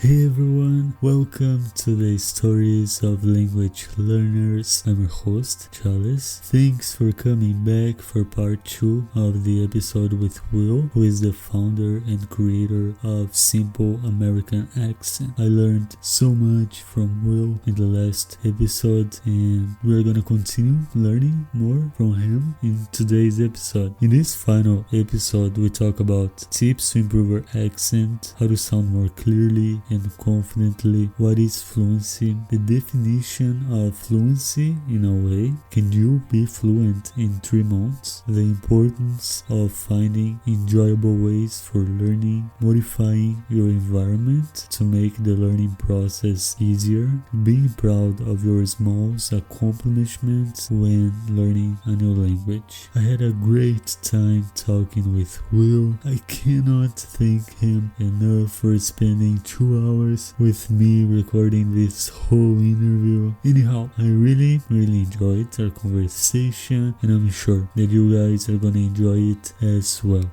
Hey everyone, welcome to the Stories of Language Learners. I'm your host, Charles. Thanks for coming back for part 2 of the episode with Will, who is the founder and creator of Simple American Accent. I learned so much from Will in the last episode, and we're gonna continue learning more from him in today's episode. In this final episode, we talk about tips to improve your accent, how to sound more clearly and confidently, what is fluency, the definition of fluency in a way, can you be fluent in 3 months, the importance of finding enjoyable ways for learning, modifying your environment to make the learning process easier, being proud of your small accomplishments when learning a new language. I had a great time talking with Will. I cannot thank him enough for spending 2 hours with me recording this whole interview. Anyhow, I really enjoyed our conversation, and I'm sure that you guys are gonna enjoy it as well.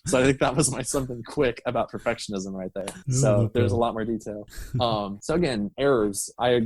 So I think that was my something quick about perfectionism right there. No, So no there's a problem. lot more detail. So again, errors. I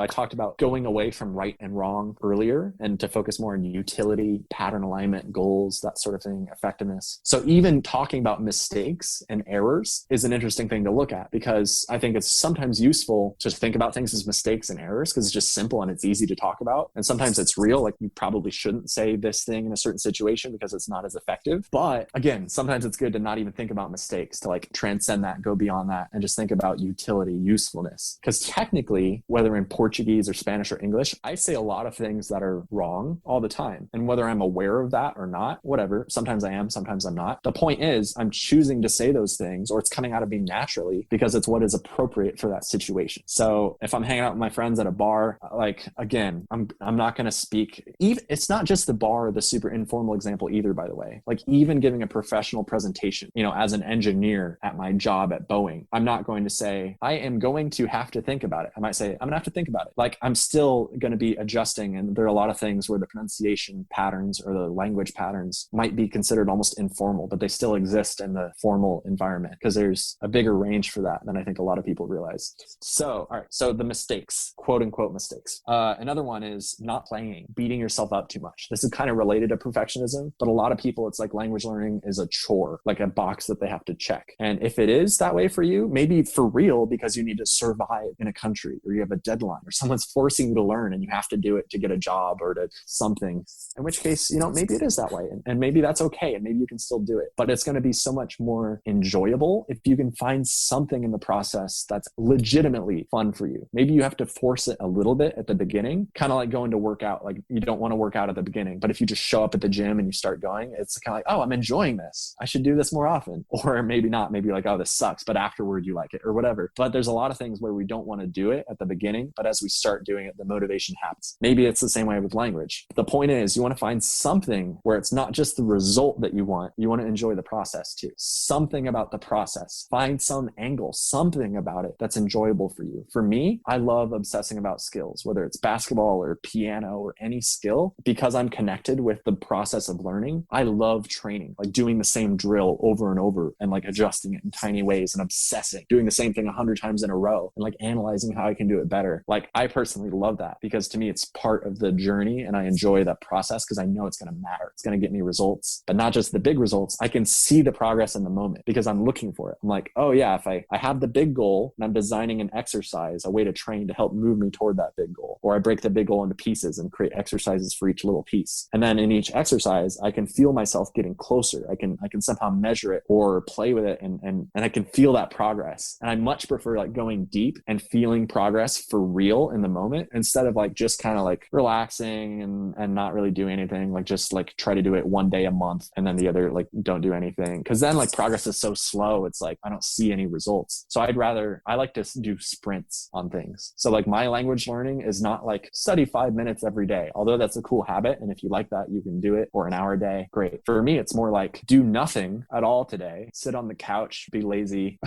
talked about going away from right and wrong earlier and to focus more on utility, pattern alignment, goals, that sort of thing, effectiveness. So even talking about mistakes and errors is an interesting thing to look at, because I think it's sometimes useful to think about things as mistakes and errors because it's just simple and it's easy to talk about. And sometimes it's real, like you probably shouldn't say this thing in a certain situation because it's not as effective. But again, sometimes it's good to not even think about mistakes, to like transcend that, go beyond that, and just think about utility, usefulness. Because technically, whether in Portuguese or Spanish or English, I say a lot of things that are wrong all the time. And whether I'm aware of that or not, whatever, sometimes I am, sometimes I'm not. The point is, I'm choosing to say those things, or it's coming out of me naturally because it's what is appropriate for that situation. So if I'm hanging out with my friends at a bar, like, again, I'm not going to speak. Even, it's not just the bar, the super informal example either, by the way. Like even giving a professional presentation, as an engineer at my job at Boeing, I'm not going to say, I am going to have to think about it. I might say, I'm gonna have to think about it. Like I'm still going to be adjusting. And there are a lot of things where the pronunciation patterns or the language patterns might be considered almost informal, but they still exist in the formal environment because there's a bigger range for that than I think a lot of people realize. So, all right. So the mistakes, quote unquote mistakes. Another one is not playing, beating yourself up too much. This is kind of related to perfectionism, but a lot of people, it's like language learning is a chore, like a box that they have to check. And if it is that way for you, maybe for real, because you need to survive in a country or you have a deadline or someone's forcing you to learn and you have to do it to get a job or to something, in which case, maybe it is that way and maybe that's okay. And maybe you can still do it, but it's going to be so much more enjoyable if you can find something in the process that's legitimately fun for you. Maybe you have to force it a little bit at the beginning, kind of like going to work out. Like you don't want to work out at the beginning, but if you just show up at the gym and you start going, it's kind of like, oh, I'm enjoying this. I should do this more often. Or maybe not. Maybe like, oh, this sucks, but afterward you like it or whatever. But there's a lot of things where we don't want to do it at the beginning, but as we start doing it, the motivation happens. Maybe it's the same way with language. The point is, you want to find something where it's not just the result that you want to enjoy the process too. Something about the process. Find some angle, something about it that's enjoyable for you. For me, I love obsessing about skills, whether it's basketball or piano or any skill, because I'm connected with the process of learning. I love training, like doing the same drill over and over and like adjusting it in tiny ways and obsessing, doing the same thing 100 times in a row and like analyzing how I can do it better. Like I personally love that because to me, it's part of the journey and I enjoy that process because I know it's going to matter. It's going to get me results, but not just the big results. I can see the progress in the moment because I'm looking for it. I'm like, oh yeah, if I have the big goal and I'm designing an exercise, a way to train to help move me toward that big goal, or I break the big goal into pieces and create exercises for each little piece. And then in each exercise, I can feel myself getting closer. I can somehow measure it or play with it and I can feel that progress. And I much prefer like going deep and feeling progress for real in the moment instead of like just kind of like relaxing and not really do anything, like just like try to do it one day a month and then the other like don't do anything. Cause then like progress is so slow. It's like, I don't see any results. So I like to do sprints on things. So like my language learning is not like study 5 minutes every day, although that's a cool habit. And if you like that, you can do it, or an hour a day. Great. For me, it's more like do nothing at all today, sit on the couch, be lazy,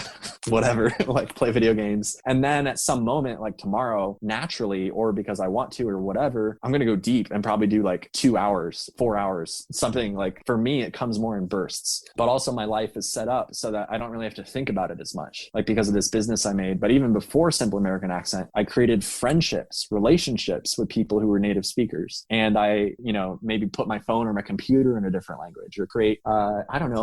whatever, like play video games. And then at some moment, like tomorrow, naturally, or because I want to or whatever, I'm going to go deep and probably do like 2 hours, 4 hours, something. Like for me, it comes more in bursts. But also my life is set up so that I don't really have to think about it as much, like because of this business I made. But even before Simple American Accent, I created friendships, relationships with people who were native speakers. And I, maybe put my phone or my computer in a different language, or create,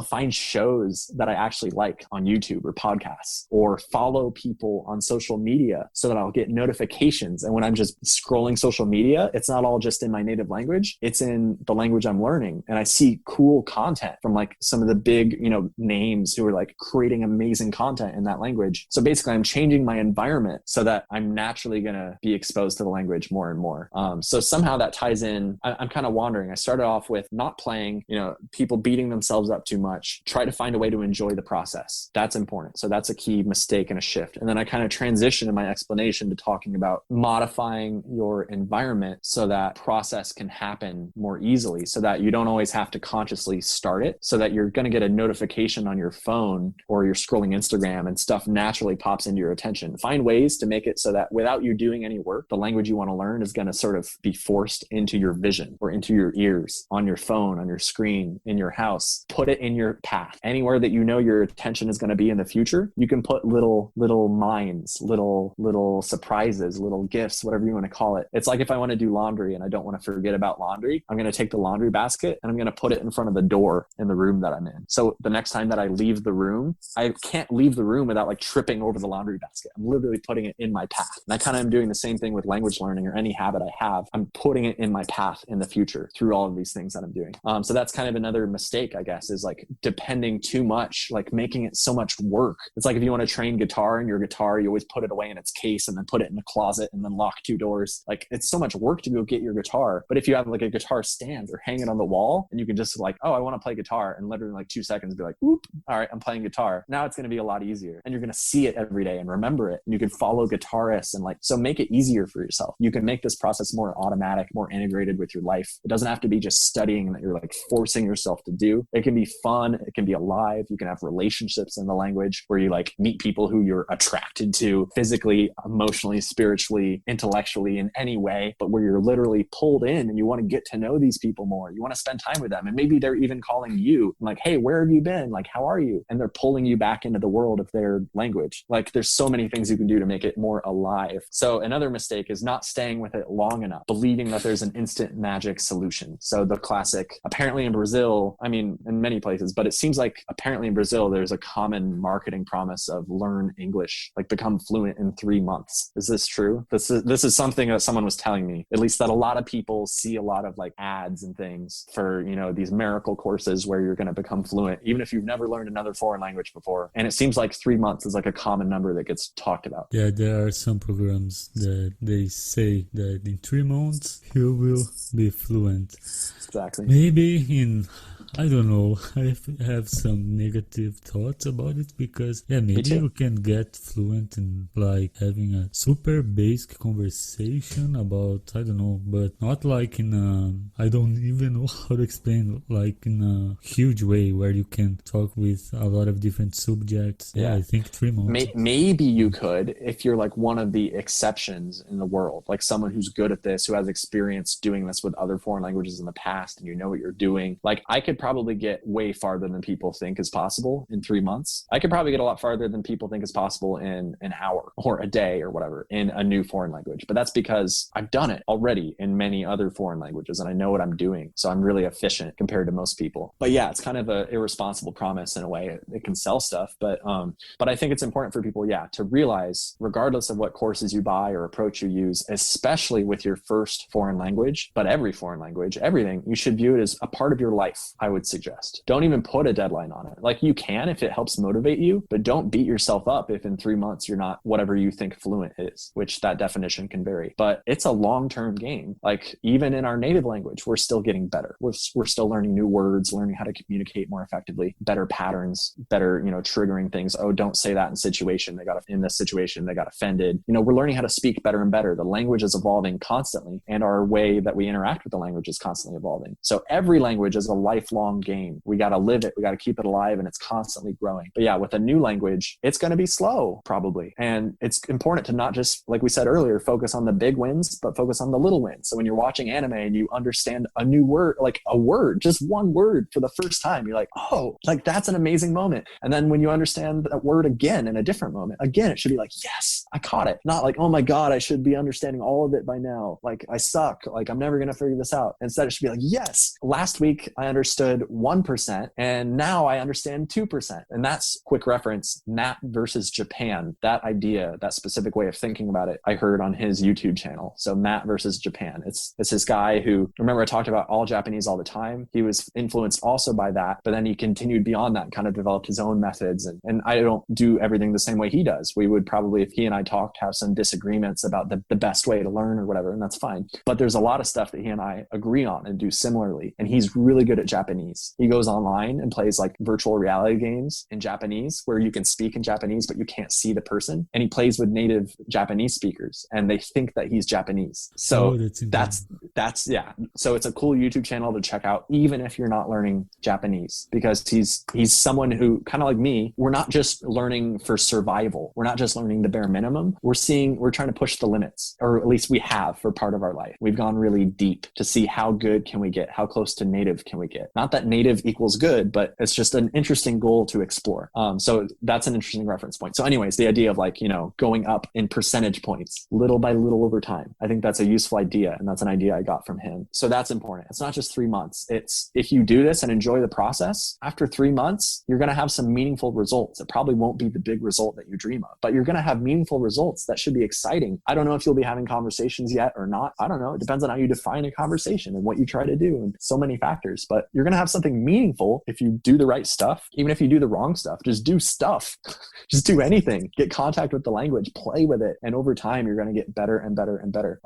find shows that I actually like on YouTube or podcasts, or follow people on social media so that I'll get notifications. And when I'm just scrolling social media, it's not all just in my native language, it's in the language I'm learning. And I see cool content from like some of the big, names who are like creating amazing content in that language. So basically I'm changing my environment so that I'm naturally going to be exposed to the language more and more. So somehow that ties in. I'm kind of wandering. I started off with not playing, people beating themselves up too much. Try to find a way to enjoy the process. That's important. So that's a key mistake and a shift. And then I kind of transitioned in my explanation to talking about modifying your environment so that process can happen more easily, so that you don't always have to consciously start it, so that you're going to get a notification on your phone or you're scrolling Instagram and stuff naturally pops into your attention. Find ways to make it so that without you doing any work, the language you want to learn is going to sort of be forced into your vision or into your ears, on your phone, on your screen, in your house. Put it in your path. Anywhere that you know your attention is going to be in the future, you can put little minds, little surprises, little gifts, whatever you want to call it. It's like if I want to do laundry and I don't want to forget about laundry, I'm going to take the laundry basket and I'm going to put it in front of the door in the room that I'm in. So the next time that I leave the room, I can't leave the room without like tripping over the laundry basket. I'm literally putting it in my path. And I kind of am doing the same thing with language learning or any habit I have. I'm putting it in my path in the future through all of these things that I'm doing. So that's kind of another mistake, I guess, is like depending too much, like making it so much work. It's like if you want to train guitar, and your guitar, you always put it away in its case and then put it in a closet and then lock 2 doors. Like it's so much work to go get your guitar. But if you have like a guitar stand or hang it on the wall and you can just like, oh, I want to play guitar, and literally in like 2 seconds be like, oop, all right, I'm playing guitar. Now it's going to be a lot easier, and you're going to see it every day and remember it. And you can follow guitarists and like, so make it easier for yourself. You can make this process more automatic, more integrated with your life. It doesn't have to be just studying that you're like forcing yourself to do. It can be fun. It can be alive. You can have relationships in the language where you like meet people who you're attracted to physically, emotionally, spiritually, intellectually, in any way, but where you're literally pulled in and you want to get to know these people more. You want to spend time with them. And maybe they're even calling you like, hey, where have you been? Like, how are you? And they're pulling you back into the world of their language. Like there's so many things you can do to make it more alive. So another mistake is not staying with it long enough, believing that there's an instant magic solution. So the classic, apparently in Brazil, I mean, in many places, but it seems like apparently in Brazil, there's a common marketing promise of learn English, like become fluent in 3 months. Is this true? This is something that someone was telling me, at least, that a lot of people see a lot of like ads and things for, these miracle courses where you're going to become fluent, even if you've never learned another foreign language before. And it seems like 3 months is like a common number that gets talked about. Yeah, there are some programs that they say that in 3 months you will be fluent. Exactly. Maybe I don't know. I have some negative thoughts about it because, maybe you can get fluent in like having a super basic conversation about, I don't know, but not like in I don't even know how to explain, like in a huge way where you can talk with a lot of different subjects. Yeah, I think 3 months. Maybe you could, if you're like one of the exceptions in the world, like someone who's good at this, who has experience doing this with other foreign languages in the past, and you know what you're doing. Like I could probably get way farther than people think is possible in 3 months. I could probably get a lot farther than people think is possible in an hour or a day or whatever in a new foreign language. But that's because I've done it already in many other foreign languages and I know what I'm doing. So I'm really efficient compared to most people. But yeah, it's kind of an irresponsible promise in a way. It can sell stuff, but I think it's important for people, to realize regardless of what courses you buy or approach you use, especially with your first foreign language, but every foreign language, everything, you should view it as a part of your life, I would suggest. Don't even put a deadline on it. Like you can if it helps motivate you, but don't beat yourself up if in 3 months you're not whatever you think fluent is, which that definition can vary. But it's a long-term game. Like even in our native language, we're still getting better. We're still learning new words, learning how to communicate more effectively, better patterns, better, triggering things. Oh, don't say that in this situation, they got offended. We're learning how to speak better and better. The language is evolving constantly, and our way that we interact with the language is constantly evolving. So every language is a lifelong lifelong game. We got to live it. We got to keep it alive, and it's constantly growing. But yeah, with a new language, it's going to be slow probably. And it's important to not just, like we said earlier, focus on the big wins, but focus on the little wins. So when you're watching anime and you understand a new word, like a word, just one word for the first time, you're like, oh, like that's an amazing moment. And then when you understand that word again in a different moment, again, it should be like, yes, I caught it. Not like, oh my God, I should be understanding all of it by now. Like I suck. Like I'm never going to figure this out. Instead, it should be like, yes, last week I understood 1% and now I understand 2%. And that's, quick reference, Matt versus Japan. That idea, that specific way of thinking about it, I heard on his YouTube channel. So Matt versus Japan. It's this guy who, remember I talked about all Japanese all the time. He was influenced also by that, but then he continued beyond that and kind of developed his own methods. And I don't do everything the same way he does. We would probably, if he and I talked, have some disagreements about the best way to learn or whatever, and that's fine. But there's a lot of stuff that he and I agree on and do similarly. And he's really good at Japanese. He goes online and plays like virtual reality games in Japanese where you can speak in Japanese, but you can't see the person. And he plays with native Japanese speakers and they think that he's Japanese. So that's yeah. So it's a cool YouTube channel to check out, even if you're not learning Japanese, because he's someone who, kind of like me, we're not just learning for survival. We're not just learning the bare minimum. We're trying to push the limits, or at least we have for part of our life. We've gone really deep to see how good can we get, how close to native can we get. Not that native equals good, but it's just an interesting goal to explore. So that's an interesting reference point. So anyways, the idea of like, going up in percentage points, little by little over time. I think that's a useful idea. And that's an idea I got from him. So that's important. It's not just 3 months. It's if you do this and enjoy the process, after 3 months, you're going to have some meaningful results. It probably won't be the big result that you dream of, but you're going to have meaningful results that should be exciting. I don't know if you'll be having conversations yet or not. I don't know. It depends on how you define a conversation and what you try to do and so many factors, but you're going to have something meaningful if you do the right stuff. Even if you do the wrong stuff, just do stuff. Just do anything. Get contact with the language, play with it. And over time, you're going to get better and better and better.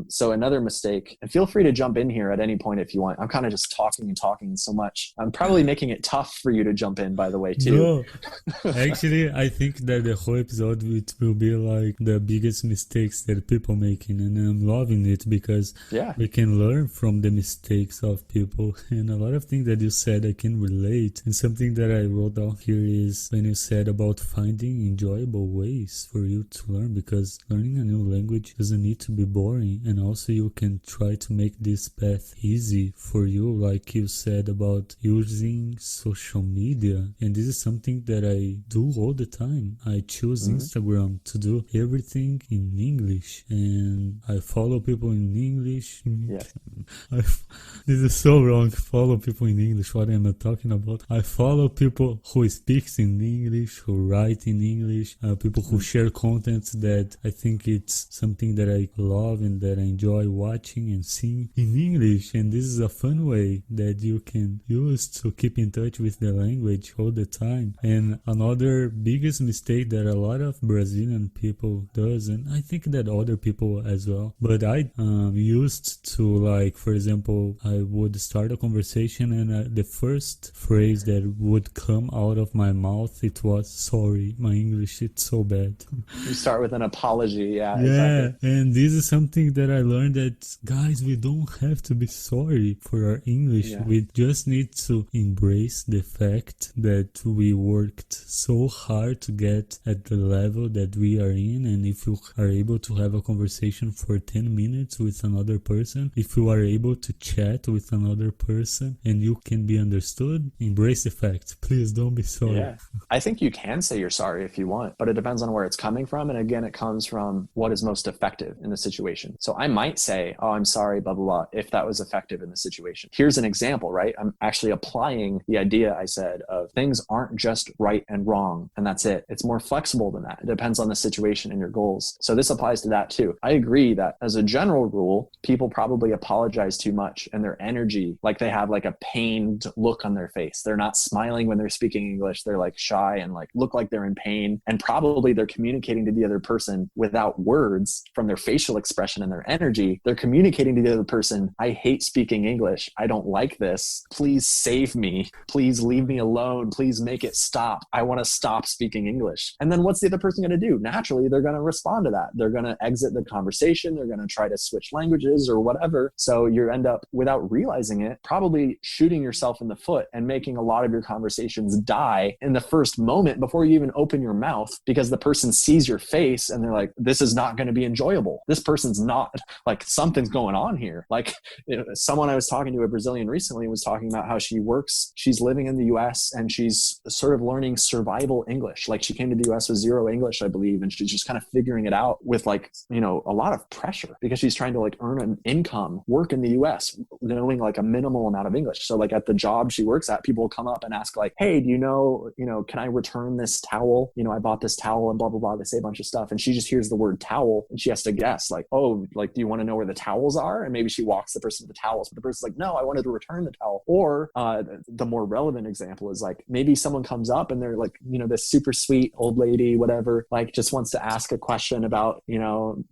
So another mistake, and feel free to jump in here at any point if you want. I'm kind of just talking so much. I'm probably making it tough for you to jump in, by the way, too. No, actually, I think that the whole episode will be like the biggest mistakes that people making, and I'm loving it because we can learn from the mistakes of people. And a lot of things that you said I can relate. And something that I wrote down here is when you said about finding enjoyable ways for you to learn, because learning a new language doesn't need to be boring, and also you can try to make this path easy for you, like you said about using social media. And this is something that I do all the time. I choose Instagram to do everything in English, and I follow people in English. This is so wrong. Follow people in English. What am I talking about? I follow people who speaks in English, who write in English, people who share content that I think it's something that I love and that I enjoy watching and seeing in English. And this is a fun way that you can use to keep in touch with the language all the time. And another biggest mistake that a lot of Brazilian people does, and I think that other people as well, but I used to, like, for example, I would start a conversation and the first phrase that would come out of my mouth, it was sorry. My English, it's so bad. You start with an apology. Yeah, exactly. And this is something that I learned, that guys, we don't have to be sorry for our English. We just need to embrace the fact that we worked so hard to get at the level that we are in. And if you are able to have a conversation for 10 minutes with another person, if you are able to chat with another person and you can be understood, embrace the fact. Please don't be sorry. Yeah. I think you can say you're sorry if you want, but it depends on where it's coming from. And again, it comes from what is most effective in the situation. So I might say, oh, I'm sorry, blah, blah, blah, if that was effective in the situation. Here's an example, right? I'm actually applying the idea I said of things aren't just right and wrong, and that's it. It's more flexible than that. It depends on the situation and your goals. So this applies to that too. I agree that as a general rule, people probably apologize too much, and their energy, like they have like a pained look on their face. They're not smiling when they're speaking English. They're like shy and like look like they're in pain. And probably they're communicating to the other person without words from their facial expression and their energy. They're communicating to the other person, I hate speaking English. I don't like this. Please save me. Please leave me alone. Please make it stop. I want to stop speaking English. And then what's the other person going to do? Naturally, naturally they're going to respond to that. They're going to exit the conversation. They're going to try to switch languages or whatever. So you end up, without realizing it, probably shooting yourself in the foot and making a lot of your conversations die in the first moment before you even open your mouth, because the person sees your face and they're like, this is not going to be enjoyable. This person's not, like, something's going on here. Like, someone I was talking to, a Brazilian recently, was talking about how she's living in the US and she's sort of learning survival English. Like, she came to the US with zero English, I believe, and she's just kind of figuring it out with, like, a lot of pressure, because she's trying to, like, earn an income, work in the US, knowing, like, a minimal amount of English. So, like, at the job she works at, people will come up and ask, like, hey, do you know, can I return this towel? I bought this towel and blah, blah, blah. They say a bunch of stuff. And she just hears the word towel and she has to guess, like, oh, like, do you want to know where the towels are? And maybe she walks the person to the towels, but the person's like, no, I wanted to return the towel. Or the more relevant example is, like, maybe someone comes up and they're like, this super sweet old lady, whatever, like, just wants to ask a question about,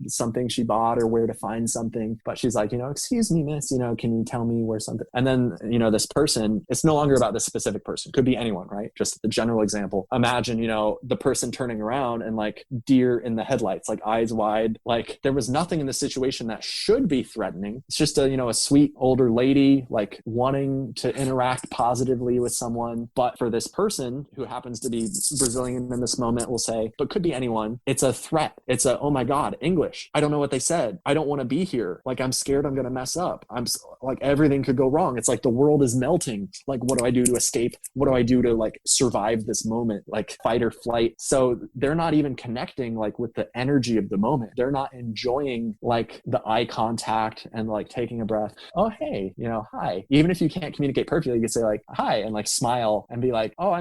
something she bought or where to find something. But she's like, excuse me, miss, can you tell me where something, and then, this person, it's no longer about this specific person. Could be anyone, right? Just the general example. Imagine, the person turning around and, like, deer in the headlights, like, eyes wide, like, there was nothing in the situation that should be threatening. It's just a sweet older lady, like, wanting to interact positively with someone. But for this person who happens to be Brazilian in this moment, we'll say, but could be anyone, it's a threat. It's a, oh my God, English. I don't know what they said. I don't want to be here. Like, I'm scared I'm going to mess up. I'm like, everything could go wrong. It's like the world is melting. Like, what do I do to escape? What do I do to, like, survive this moment? Like, fight or flight. So they're not even connecting, like, with the energy of the moment. They're not enjoying, like, the eye contact and, like, taking a breath. Oh, hey, hi. Even if you can't communicate perfectly, you can say, like, hi, and, like, smile and be like, oh,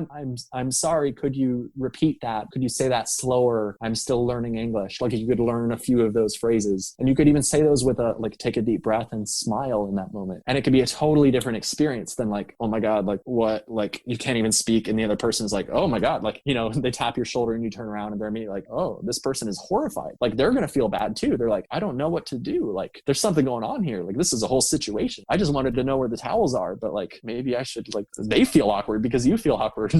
I'm sorry. Could you repeat that? Could you say that slower? I'm still learning English. Like, you could learn a few of those phrases, and you could even say those with a, like, take a deep breath and smile in that moment. And it could be a totally different experience than, like, oh my God, like, what, like, you can't even speak. And the other person's like, oh my God, like, they tap your shoulder and you turn around and they're immediately like, oh, this person is horrified. Like, they're going to feel bad too. They're like, I don't know what to do. Like, there's something going on here. Like, this is a whole situation. I just wanted to know where the towels are, but, like, maybe I should, like, they feel awkward because you feel awkward.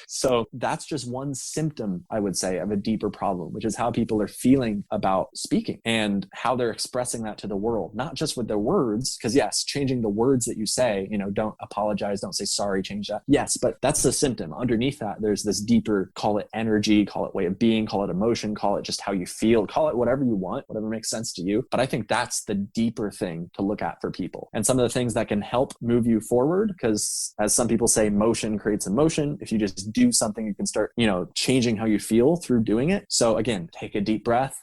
So that's just one symptom, I would say, of a deeper problem, which is how people are feeling about speaking and how they're expressing that to the world, not just with their words. Because yes, changing the words that you say, don't apologize, don't say sorry, change that. Yes, but that's the symptom. Underneath that, there's this deeper, call it energy, call it way of being, call it emotion, call it just how you feel, call it whatever you want, whatever makes sense to you. But I think that's the deeper thing to look at for people. And some of the things that can help move you forward, because as some people say, motion creates emotion. If you just do something, you can start, changing how you feel through doing it. So again, take a deep breath,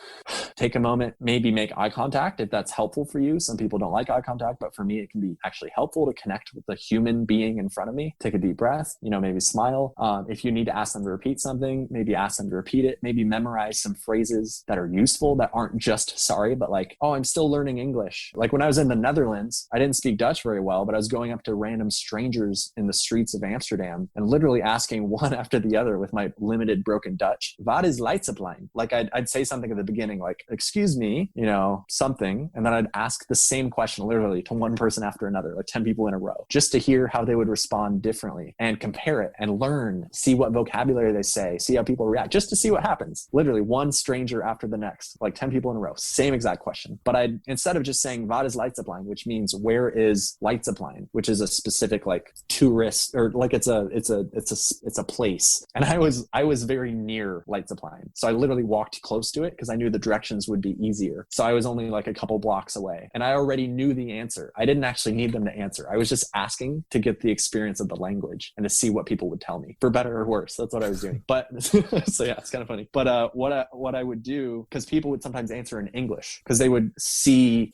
take a moment, maybe make eye contact if that's helpful for you. Some people don't like eye contact, but for me, it can be actually helpful to connect with the human being in front of me. Take a deep breath, maybe smile. If you need to ask them to repeat something, maybe ask them to repeat it. Maybe memorize some phrases that are useful, that aren't just sorry, but like, oh, I'm still learning English. Like when I was in the Netherlands, I didn't speak Dutch very well, but I was going up to random strangers in the streets of Amsterdam and literally asking one after the other with my limited broken Dutch, "Wat is Leidseplein?" Like I'd say something at the beginning, like, excuse me, something. And then I'd ask the same question literally to one person after another, like 10 people in a row, just to hear how they would respond differently and compare it and learn, see what vocabulary they say, see how people react, just to see what happens. Literally one stranger after the next, like 10 people in a row, same exact question. But instead of just saying "Wat is Leidseplein," which means where is Leidseplein, which is a specific like tourist, or like it's a place. And I was very near Leidseplein. So I literally walked close to it because I knew the directions would be easier. So I was only like a couple blocks away and I already knew the answer. I didn't actually need them to answer. I was just asking to get the experience of the language and to see what people would tell me, for better or worse. That's what I was doing. But so yeah, it's kind of funny. But what I would do, because people would sometimes answer in English because they would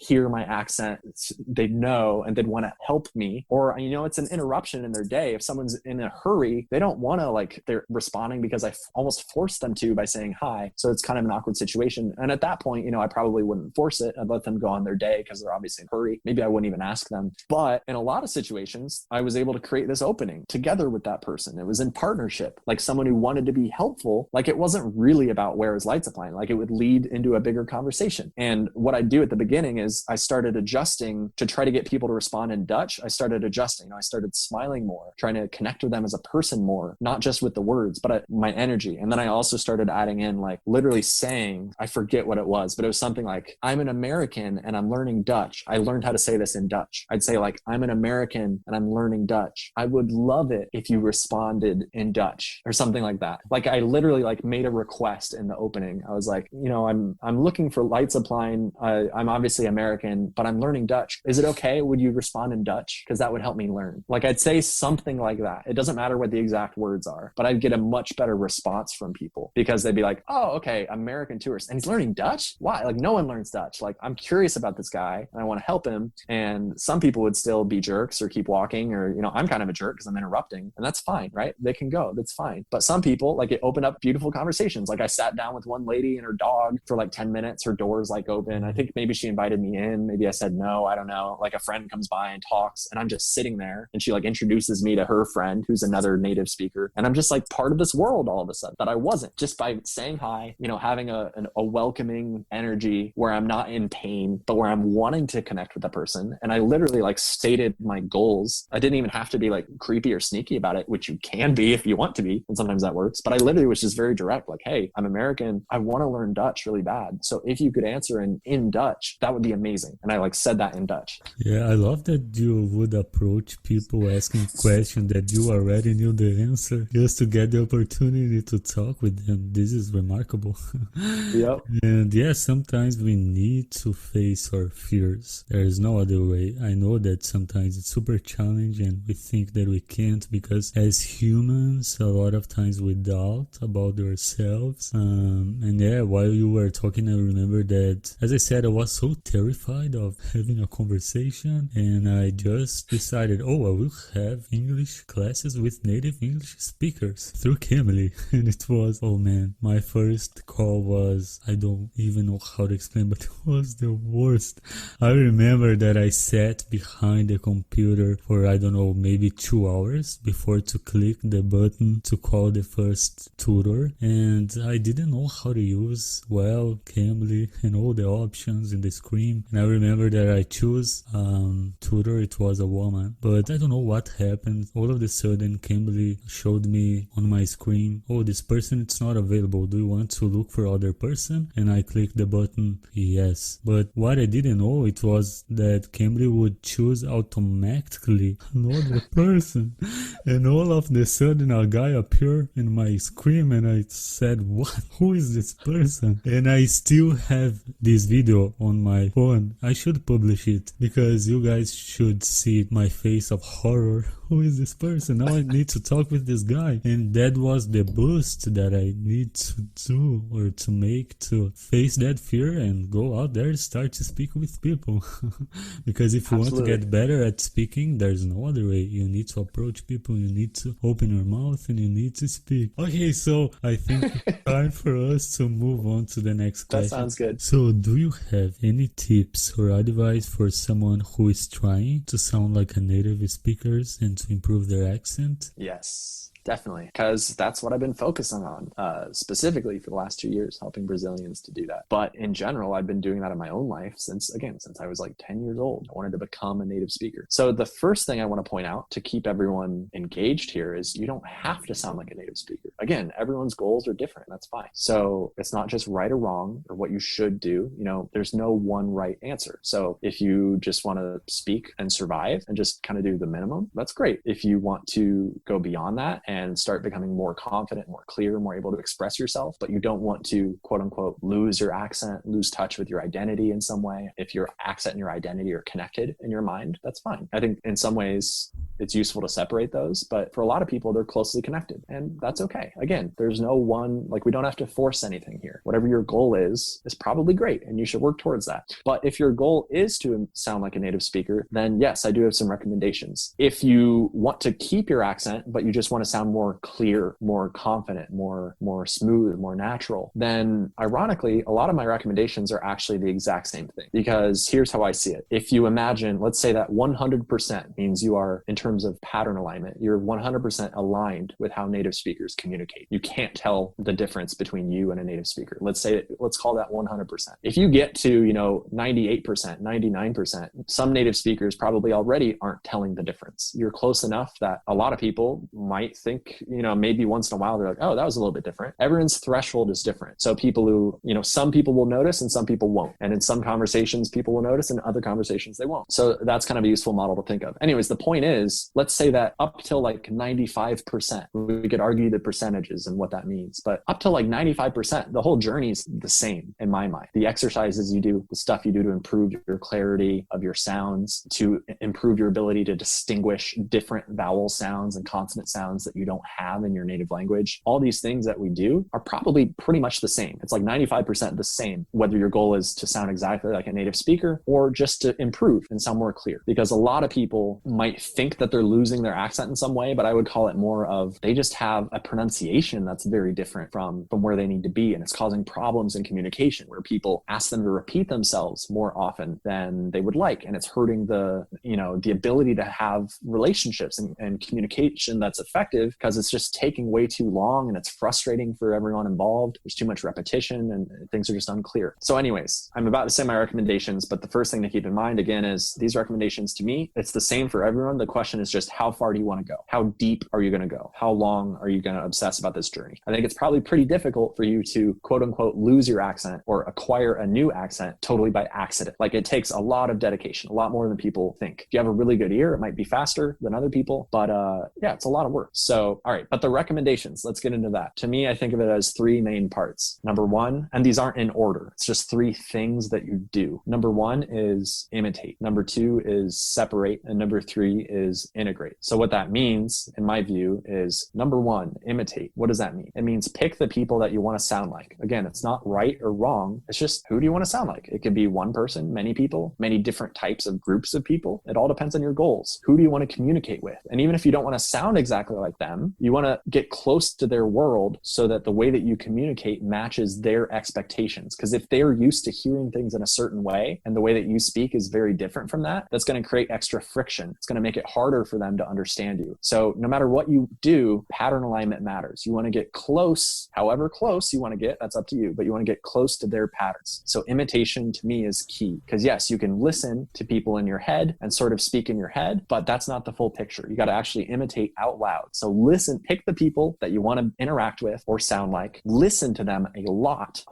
hear my accent, they'd know, and they'd want to help me. Or, it's an interruption in their day. If someone's in a hurry, they don't want to, like, they're responding because I almost forced them to by saying hi. So it's kind of an awkward situation. And at that point, I probably wouldn't force it. I'd let them go on their day because they're obviously in a hurry. Maybe I wouldn't even ask them. But in a lot of situations, I was able to create this opening together with that person. It was in partnership, like someone who wanted to be helpful. Like it wasn't really about where is Leidseplein. Like it would lead into a bigger conversation. And what I do at the beginning is I started adjusting to try to get people to respond in Dutch. I started adjusting. I started smiling more, trying to connect with them as a person more, not just with the words, but my energy. And then I also started adding in like literally saying, I forget what it was, but it was something like, I'm an American and I'm learning Dutch. I learned how to say this in Dutch. I'd say like, I'm an American and I'm learning Dutch. I would love it if you responded in Dutch or something like that. Like I literally like made a request in the opening. I was like, I'm looking for light supplying. I'm obviously American, but I'm learning Dutch. Is it okay? Would you respond in Dutch? Because that would help me learn. Like I'd say something like that. It doesn't matter what the exact words are, but I'd get a much better response from people because they'd be like, oh, okay, American tourist. And he's learning Dutch? Why? Like no one learns Dutch. Like I'm curious about this guy and I want to help him. And some people would still be jerks or keep walking or, I'm kind of a jerk because I'm interrupting and that's fine, right? They can go, that's fine. But some people like it opened up beautiful conversations. Like I sat down with one lady and her dog for like 10 minutes, her door's like open. I think maybe she invited me in. Maybe I said no, I don't know. Like a friend comes by and talks and I'm just sitting there and she like introduces me to her friend who's another native speaker. And I'm just like part of this world all of a sudden that I wasn't, just by saying hi, having a welcoming energy where I'm not in pain, but where I'm wanting to connect with the person. And I literally like stated my goals. I didn't even have to be like creepy or sneaky about it, which you can be if you want to be. And sometimes that works. But I literally was just very direct, like, hey, I'm American. I want to learn Dutch really bad. So if you could answer in Dutch, that would be amazing. And I like said that in Dutch. Yeah, I love that you would approach people asking questions that you already knew the answer just to get the opportunity to talk with them. This is remarkable. Yep. And yeah, sometimes we need to face our fears. There is no other way. I know that sometimes it's super challenging and we think that we can't because as humans, a lot of times we doubt about ourselves. And yeah, while you were talking, I remember that, as I said, I was so terrified of having a conversation and I just decided, I will have English classes with native English speakers through Cambly. And it was, my first call was, I don't even know how to explain, but it was the worst. I remember that I sat behind the computer for, maybe 2 hours before to click the button to call the first tutor. And I didn't know how to use, Cambly and all the options in the screen. And I remember that I chose tutor. It was a woman, but I don't know what happened. All of a sudden, Cambly showed me on my screen, this person it's not available. Do you want to look for other person? And I clicked the button, yes. But what I didn't know, it was that Cambly would choose automatically another person. And all of a sudden, a guy appeared in my screen and I said, what? Who is this person? And I still have this video on my phone. I should publish it because you guys should see my face of horror. Who is this person? Now I need to talk with this guy. And that was the boost that I need to do or to make to face that fear and go out there and start to speak with people. Because if you want to get better at speaking, there's no other way. You need to approach people, you need to open your mouth and you need to speak. Okay, so I think it's time for us to move on to the next question. That sounds good. So do you have any tips or advice for someone who is trying to sound like a native speaker and to improve their accent? Yes. Definitely, because that's what I've been focusing on, specifically for the last 2 years, helping Brazilians to do that. But in general, I've been doing that in my own life since I was like 10 years old. I wanted to become a native speaker. So the first thing I want to point out to keep everyone engaged here is you don't have to sound like a native speaker. Again, everyone's goals are different. That's fine. So it's not just right or wrong or what you should do. There's no one right answer. So if you just want to speak and survive and just kind of do the minimum, that's great. If you want to go beyond that and start becoming more confident, more clear, more able to express yourself, but you don't want to, quote unquote, lose your accent, lose touch with your identity in some way. If your accent and your identity are connected in your mind, that's fine. I think in some ways it's useful to separate those, but for a lot of people, they're closely connected and that's okay. Again, there's no one, we don't have to force anything here. Whatever your goal is probably great and you should work towards that. But if your goal is to sound like a native speaker, then yes, I do have some recommendations. If you want to keep your accent, but you just want to sound more clear, more confident, more smooth, more natural, then ironically, a lot of my recommendations are actually the exact same thing. Because here's how I see it. If you imagine, let's say that 100% means you are internally terms of pattern alignment, you're 100% aligned with how native speakers communicate. You can't tell the difference between you and a native speaker. Let's call that 100%. If you get to, 98%, 99%, some native speakers probably already aren't telling the difference. You're close enough that a lot of people might think, maybe once in a while they're like, oh, that was a little bit different. Everyone's threshold is different. So people who, some people will notice and some people won't. And in some conversations, people will notice, and other conversations they won't. So that's kind of a useful model to think of. Anyways, the point is, let's say that up till like 95%, we could argue the percentages and what that means, but up to like 95%, the whole journey is the same in my mind. The exercises you do, the stuff you do to improve your clarity of your sounds, to improve your ability to distinguish different vowel sounds and consonant sounds that you don't have in your native language. All these things that we do are probably pretty much the same. It's like 95% the same, whether your goal is to sound exactly like a native speaker or just to improve and sound more clear. Because a lot of people might think that they're losing their accent in some way, but I would call it more of they just have a pronunciation that's very different from where they need to be. And it's causing problems in communication where people ask them to repeat themselves more often than they would like. And it's hurting the ability to have relationships and communication that's effective, because it's just taking way too long and it's frustrating for everyone involved. There's too much repetition and things are just unclear. So anyways, I'm about to say my recommendations, but the first thing to keep in mind again is these recommendations, to me, it's the same for everyone. The question is just, how far do you want to go? How deep are you going to go? How long are you going to obsess about this journey? I think it's probably pretty difficult for you to quote unquote lose your accent or acquire a new accent totally by accident. Like, it takes a lot of dedication, a lot more than people think. If you have a really good ear, it might be faster than other people, but yeah, it's a lot of work. So, all right, but the recommendations, let's get into that. To me, I think of it as three main parts. Number one, and these aren't in order, it's just three things that you do. Number one is imitate. Number two is separate. And number three is integrate. So what that means, in my view, is number one, imitate. What does that mean? It means pick the people that you want to sound like. Again, it's not right or wrong. It's just, who do you want to sound like? It could be one person, many people, many different types of groups of people. It all depends on your goals. Who do you want to communicate with? And even if you don't want to sound exactly like them, you want to get close to their world so that the way that you communicate matches their expectations. Because if they're used to hearing things in a certain way and the way that you speak is very different from that, that's going to create extra friction. It's going to make it harder for them to understand you. So no matter what you do, pattern alignment matters. You want to get close, however close you want to get, that's up to you, but you want to get close to their patterns. So imitation to me is key, because yes, you can listen to people in your head and sort of speak in your head, but that's not the full picture. You got to actually imitate out loud. So listen, pick the people that you want to interact with or sound like, listen to them a lot.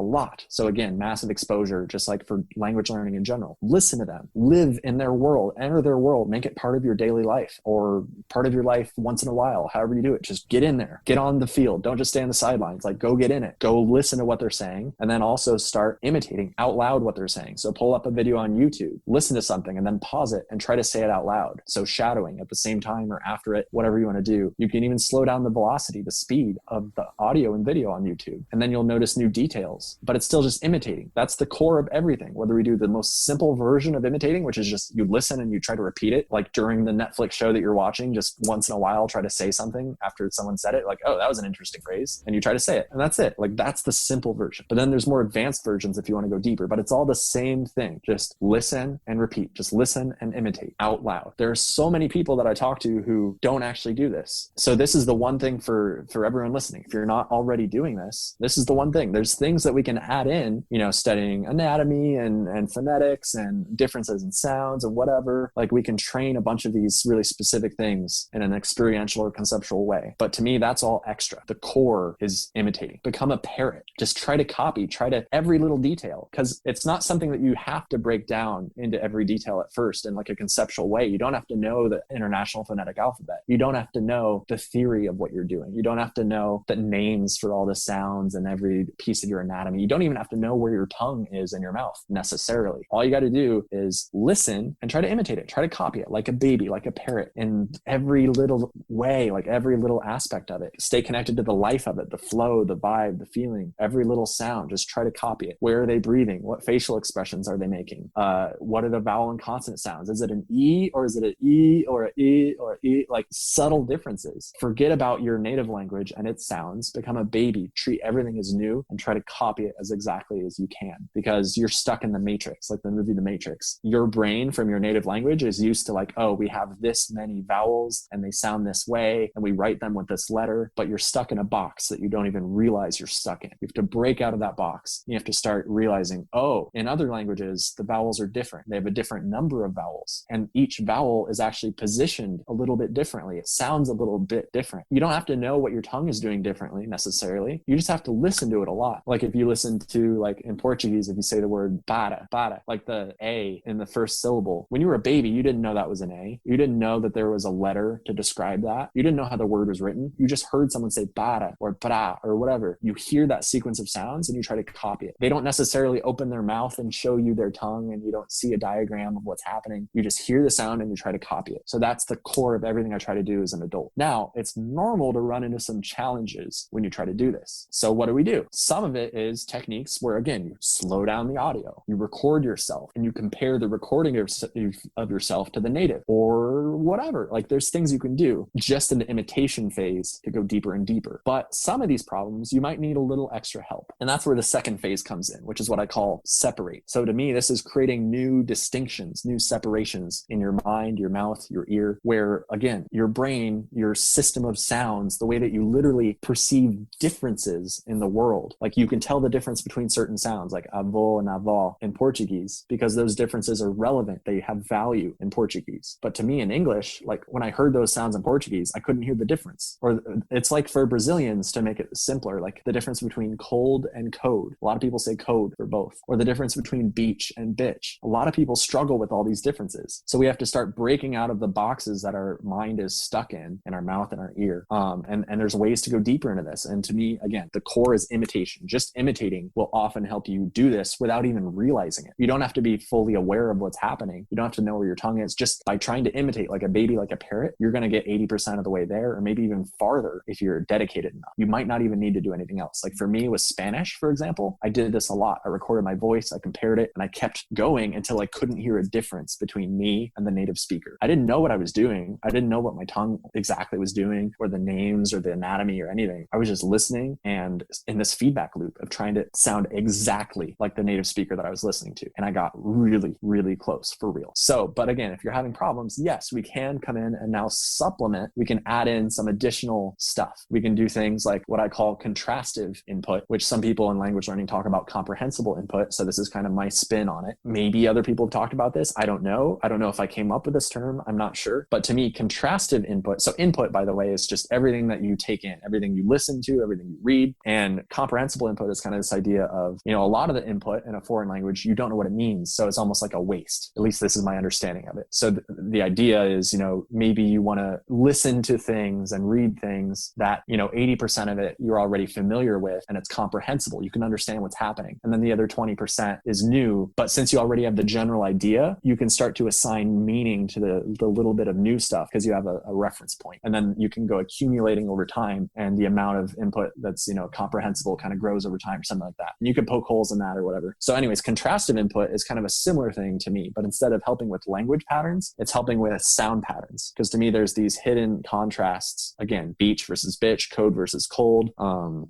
So again, massive exposure, just like for language learning in general. Listen to them, live in their world, enter their world, make it part of your daily life or part of your life once in a while, however you do it. Just get in there, get on the field. Don't just stay on the sidelines. Like, go get in it, go listen to what they're saying, and then also start imitating out loud what they're saying. So pull up a video on YouTube, listen to something, and then pause it and try to say it out loud. So shadowing at the same time or after it, whatever you want to do. You can even slow down the velocity, the speed of the audio and video on YouTube, and then you'll notice new details, but it's still just imitating. That's the core of everything. Whether we do the most simple version of imitating, which is just you listen and you try to repeat it, like during the Netflix show that you're watching, just once in a while try to say something after someone said it, like, oh, that was an interesting phrase, and you try to say it, and that's it. Like, that's the simple version. But then there's more advanced versions if you want to go deeper, but it's all the same thing. Just listen and repeat. Just listen and imitate out loud. There are so many people that I talk to who don't actually do this. So this is the one thing for everyone listening. If you're not already doing this, this is the one thing. There's things that we can add in, studying anatomy and phonetics and differences in sounds and whatever. Like, we can train a bunch of these really specific things in an experiential or conceptual way. But to me, that's all extra. The core is imitating. Become a parrot. Just try to copy, try to every little detail, because it's not something that you have to break down into every detail at first in like a conceptual way. You don't have to know the International Phonetic Alphabet. You don't have to know the theory of what you're doing. You don't have to know the names for all the sounds and every piece of your anatomy. You don't even have to know where your tongue is in your mouth necessarily. All you got to do is listen and try to imitate it. Try to copy it like a baby, like a parrot, in every little way, like every little aspect of it. Stay connected to the life of it, the flow, the vibe, the feeling, every little sound. Just try to copy it. Where are they breathing? What facial expressions are they making? What are the vowel and consonant sounds? Is it an E or is it an E or an E or an E? Like, subtle differences. Forget about your native language and its sounds. Become a baby. Treat everything as new and try to copy it as exactly as you can, because you're stuck in the matrix, like the movie The Matrix. Your brain from your native language is used to like, oh, we have this this many vowels and they sound this way and we write them with this letter, but you're stuck in a box that you don't even realize you're stuck in. You have to break out of that box. You have to start realizing, oh, in other languages, the vowels are different. They have a different number of vowels, and each vowel is actually positioned a little bit differently. It sounds a little bit different. You don't have to know what your tongue is doing differently necessarily. You just have to listen to it a lot. Like if you listen to, like in Portuguese, if you say the word para, like the A in the first syllable, when you were a baby, you didn't know that was an A. You didn't know that there was a letter to describe that. You didn't know how the word was written. You just heard someone say para or pra or whatever. You hear that sequence of sounds and you try to copy it. They don't necessarily open their mouth and show you their tongue, and you don't see a diagram of what's happening. You just hear the sound and you try to copy it. So that's the core of everything I try to do as an adult. Now, it's normal to run into some challenges when you try to do this. So what do? Some of it is techniques where, again, you slow down the audio, you record yourself, and you compare the recording of yourself to the native or whatever. Like there's things you can do just in the imitation phase to go deeper and deeper. But some of these problems, you might need a little extra help. And that's where the second phase comes in, which is what I call separate. So to me, this is creating new distinctions, new separations in your mind, your mouth, your ear, where again, your brain, your system of sounds, the way that you literally perceive differences in the world. Like you can tell the difference between certain sounds like avó and avó in Portuguese because those differences are relevant. They have value in Portuguese. But to me in English, like when I heard those sounds in Portuguese, I couldn't hear the difference. Or it's like for Brazilians, to make it simpler, like the difference between cold and code. A lot of people say code for both. Or the difference between beach and bitch. A lot of people struggle with all these differences. So we have to start breaking out of the boxes that our mind is stuck in our mouth and our ear. And there's ways to go deeper into this. And to me, again, the core is imitation. Just imitating will often help you do this without even realizing it. You don't have to be fully aware of what's happening. You don't have to know where your tongue is. Just by trying to imitate like a baby, like a parrot, you're going to get 80% of the way there, or maybe even farther if you're dedicated enough. You might not even need to do anything else. Like for me with Spanish, for example, I did this a lot. I recorded my voice, I compared it, and I kept going until I couldn't hear a difference between me and the native speaker. I didn't know what I was doing. I didn't know what my tongue exactly was doing, or the names or the anatomy or anything. I was just listening and in this feedback loop of trying to sound exactly like the native speaker that I was listening to. And I got really, really close for real. So, but again, if you're having problems, yes, we can come in and now supplement. We can add in some additional stuff. We can do things like what I call contrastive input, which some people in language learning talk about comprehensible input. So this is kind of my spin on it. Maybe other people have talked about this. I don't know. I don't know if I came up with this term. I'm not sure. But to me, contrastive input. So input, by the way, is just everything that you take in, everything you listen to, everything you read. And comprehensible input is kind of this idea of, a lot of the input in a foreign language, you don't know what it means. So it's almost like a waste. At least this is my understanding of it. So the idea is, maybe you want to listen to things and read things that, 80% of it you're already familiar with and it's comprehensible. You can understand what's happening. And then the other 20% is new. But since you already have the general idea, you can start to assign meaning to the little bit of new stuff because you have a reference point. And then you can go accumulating over time, and the amount of input that's, comprehensible kind of grows over time or something like that. And you can poke holes in that or whatever. So anyways, contrastive input is kind of a similar thing to me, but instead of helping with language patterns, it's helping with sound patterns. Because to me, there's these hidden contrasts. Again, beach versus bitch, code versus cold,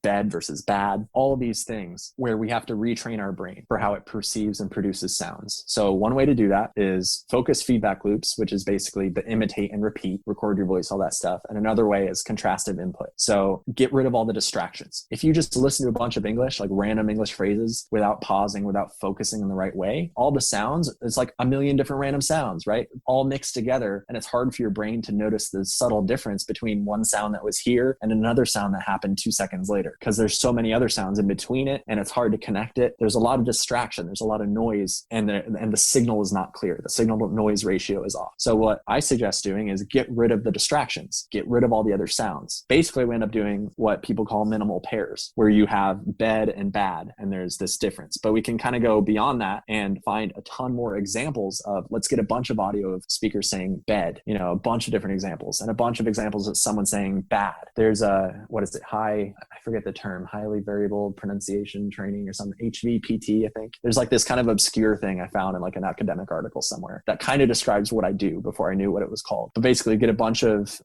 bed versus bad, all these things where we have to retrain our brain for how it perceives and produces sounds. So one way to do that is focus feedback loops, which is basically the imitate and repeat, record your voice, all that stuff. And another way is contrastive input. So get rid of all the distractions. If you just listen to a bunch of English, like random English phrases without pausing, without focusing in the right way, all the sounds, it's like a million different random sounds, right? All mixed together. And it's hard for your brain to notice the subtle difference between one sound that was here and another sound that happened 2 seconds later, because there's so many other sounds in between it and it's hard to connect it. There's a lot of distraction. There's a lot of noise, and the signal is not clear. The signal to noise ratio is off. So what I suggest doing is get rid of the distractions, get rid of all the other sounds. Basically, we end up doing what people call minimal pairs, where you have bed and bad, and there's this difference. But we can kind of go beyond that and find a ton more examples of, let's get a bunch of audio of speakers saying bed, a bunch of different examples, and a bunch of examples of someone saying bad. There's I forget the term, highly variable pronunciation training or something, HVPT, I think. There's like this kind of obscure thing I found in like an academic article somewhere that kind of describes what I do before I knew what it was called. But basically get a bunch of,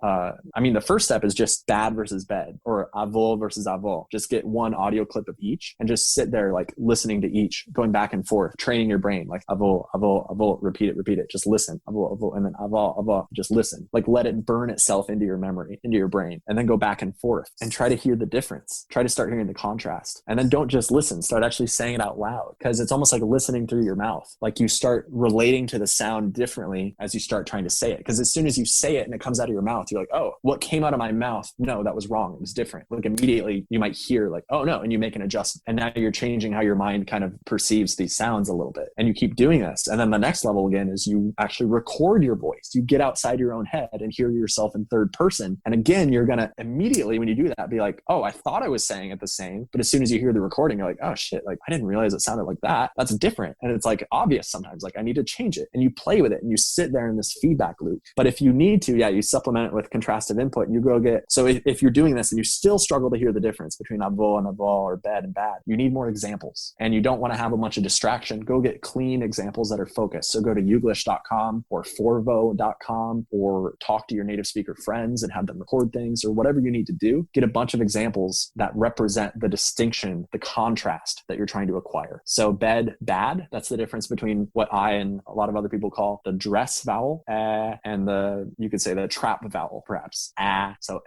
the first step is just bad versus bed, or avó versus avó. Just get one audio clip of each and just sit there like listening to each, going back and forth, training your brain like avó, avó, avó, repeat it, just listen, avó, avó, and then avó, avo. Just listen, like let it burn itself into your memory, into your brain, and then go back and forth and try to hear the difference. Try to start hearing the contrast. And then don't just listen, start actually saying it out loud, because it's almost like listening through your mouth. Like you start relating to the sound differently as you start trying to say it. Because as soon as you say it and it comes out of your mouth, you're like, oh, what came out of my mouth? No, that was wrong. It was different. Like immediately you might hear like, oh no, and you make an adjustment. And now you're changing how your mind kind of perceives these sounds a little bit. And you keep doing this. And then the next level again is you actually record your voice. You get outside your own head and hear yourself in third person. And again, you're going to immediately, when you do that, be like, oh, I thought I was saying it the same. But as soon as you hear the recording, you're like, oh shit, like I didn't realize it sounded like that. That's different. And it's like obvious sometimes, like I need to change it. And you play with it and you sit there in this feedback loop. But if you need to, you supplement it with contrastive input and you go get, so if you're doing this and you still struggle to hear the difference between avo and avo or bed and bad, you need more examples. And you don't want to have a bunch of distraction. Go get clean examples that are focused. So go to youglish.com or forvo.com or talk to your native speaker friends and have them record things or whatever you need to do. Get a bunch of examples that represent the distinction, the contrast that you're trying to acquire. So bed, bad, that's the difference between what I and a lot of other people call the dress vowel, and you could say the trap vowel, perhaps, so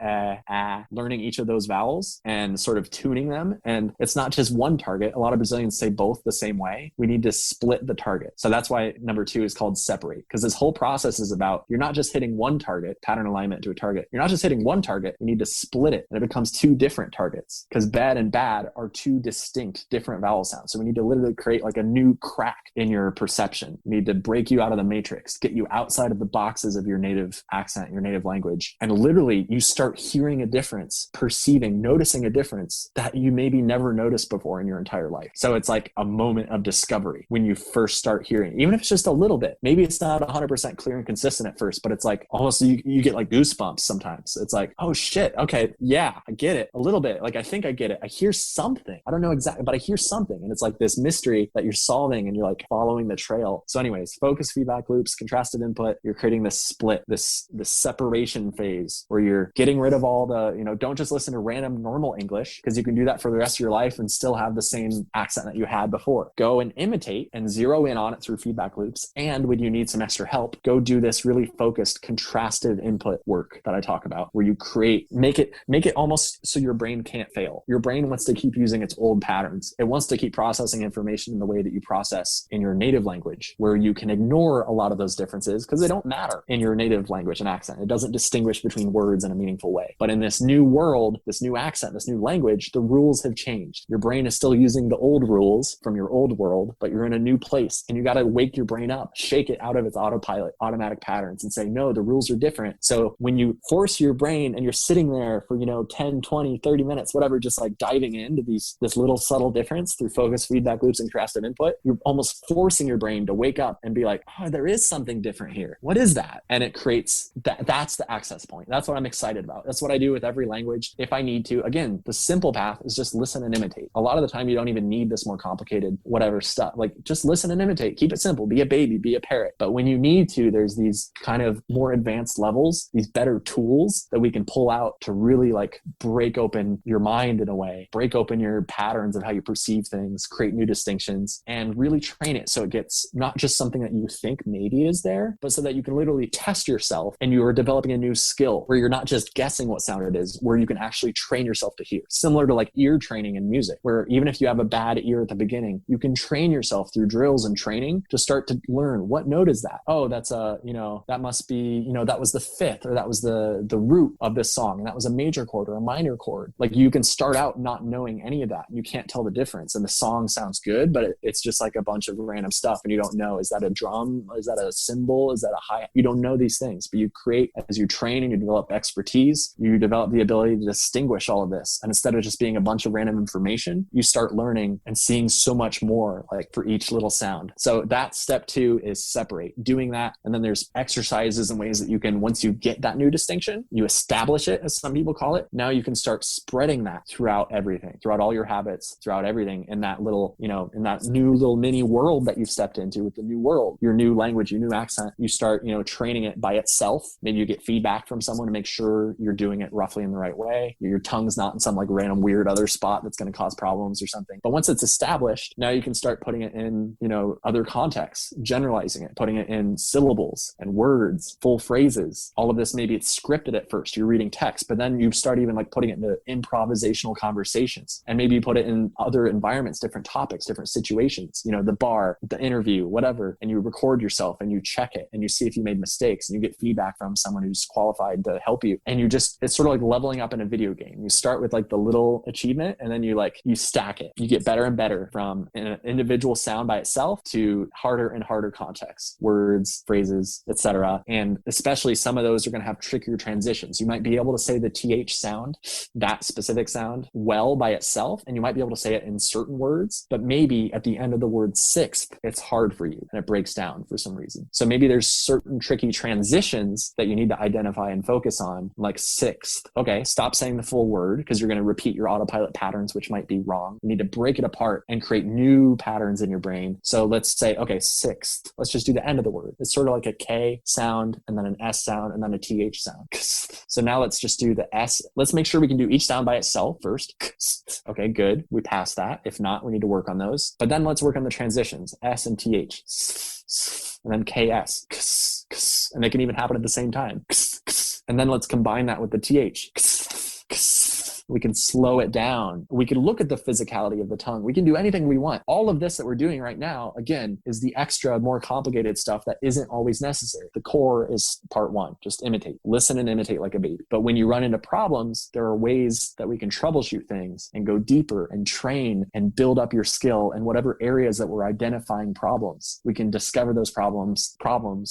learning each of those vowels and sort of tuning them. And it's not just one target. A lot of Brazilians say both the same way. We need to split the target. So that's why number 2 is called separate, because this whole process is about, you're not just hitting one target, pattern alignment to a target. You're not just hitting one target. You need to split it and it becomes 2 different targets, because bed and bad are 2 distinct different vowel sounds. So we need to literally create like a new crack in your perception. We need to break you out of the matrix, get you outside of the boxes of your native accent, your native language. And literally you start hearing a difference, perceiving, noticing a difference that you maybe never noticed before in your entire life. So it's like a moment of discovery when you first start hearing, even if it's just a little bit. Maybe it's not 100% clear and consistent at first, but it's like almost you get like goosebumps sometimes. It's like, oh shit, okay, yeah, I get it a little bit. Like I think I get it. I hear something. I don't know exactly, but I hear something. And it's like this mystery that you're solving and you're like following the trail. So anyways, focus, feedback loops, contrastive input, you're creating this split, this separation phase where you're getting rid of all the, don't just listen to random normal English, because you can do that for the rest of your life and still have the same accent that you had before. Go and imitate and zero in on it through feedback loops. And when you need some extra help, go do this really focused contrastive input work that I talk about, where you make it almost so your brain can't fail. Your brain wants to keep using its old patterns. It wants to keep processing information in the way that you process in your native language, where you can ignore a lot of those differences because they don't matter in your native language and accent. It doesn't distinguish between words in a meaningful way. But in this new world, this new accent, this new language, the rules have changed. Your brain is still using the old rules from your old world, but you're in a new place and you got to wake your brain up, shake it out of its autopilot, automatic patterns, and say, no, the rules are different. So when you force your brain and you're sitting there for, 10, 20, 30 minutes, whatever, just like diving into this little subtle difference through focus, feedback loops, and contrastive input, you're almost forcing your brain to wake up and be like, oh, there is something different here. What is that? And it creates that's the access point. That's what I'm excited about. That's what I do with every language if I need to. Again, the simple path is just listen and imitate. A lot of the time you don't even need this more complicated whatever stuff. Like just listen and imitate. Keep it simple. Be a baby, be a parrot. But when you need to, there's these kind of more advanced levels, these better tools that we can pull out to really like break open your mind in a way, break open your patterns of how you perceive things, create new distinctions, and really train it so it gets not just something that you think maybe is there, but so that you can literally test yourself and you are developing a new skill where you're not just guessing what sound it is, where you can actually train yourself to hear. Similar to like ear training in music, where even if you have a bad ear at the beginning, you can train yourself through drills and training to start to learn what note is that? Oh, that's that must be, that was the fifth, or that was the root of this song. And that was a major chord or a minor chord. Like you can start out not knowing any of that. And you can't tell the difference. And the song sounds good, but it's just like a bunch of random stuff. And you don't know, is that a drum? Is that a cymbal? Is that a hi-hat? You don't know these things, but you create, as you train and you develop expertise, you develop the ability to distinguish all of this. And instead of just being a bunch of random information, you start learning and seeing so much more like for each little sound. So that's step 2 is separate, doing that. And then there's exercises and ways that you can, once you get that new distinction, you establish it, as some people call it. Now you can start spreading that throughout everything, throughout all your habits, throughout everything in that little, in that new little mini world that you've stepped into with the new world, your new language, your new accent. You start, training it by itself. Maybe you get feedback from someone to make sure you're doing it roughly in the right way. Your tongue's not in some like random weird other spot that's going to cause problems or something. But once it's established, now you can start putting it in, other contexts, generalizing it, putting it in syllables and words, full phrases. All of this, maybe it's scripted at first. You're reading text, but then you start even like putting it into improvisational conversations. And maybe you put it in other environments, different topics, different situations, you know, the bar, the interview, whatever. And you record yourself and you check it and you see if you made mistakes and you get feedback from someone who's qualified to help you. And it's sort of like leveling up in a video game. You start with like the little achievement and then you stack it. You get better and better from an individual sound by itself to harder and harder context, words, phrases, etc. And especially some of those are going to have trickier transitions. You might be able to say the TH sound, that specific sound, well by itself, and you might be able to say it in certain words, but maybe at the end of the word sixth, it's hard for you and it breaks down for some reason. So maybe there's certain tricky transitions that you need to identify and focus on, like sixth. Okay, stop saying the full word because you're going to repeat your autopilot patterns, which might be wrong. You need to break it apart and create new patterns in your brain. So let's say, okay, sixth. Let's just do the end of the word. It's sort of like a K sound and then an S sound and then a TH sound. So now let's just do the S. Let's make sure we can do each sound by itself first. Okay, good. We passed that. If not, we need to work on those. But then let's work on the transitions, S and TH. And then KS. And they can even happen at the same time. And then let's combine that with the TH. We can slow it down. We can look at the physicality of the tongue. We can do anything we want. All of this that we're doing right now, again, is the extra, more complicated stuff that isn't always necessary. The core is part one. Just imitate. Listen and imitate like a baby. But when you run into problems, there are ways that we can troubleshoot things and go deeper and train and build up your skill in whatever areas that we're identifying problems. We can discover those problems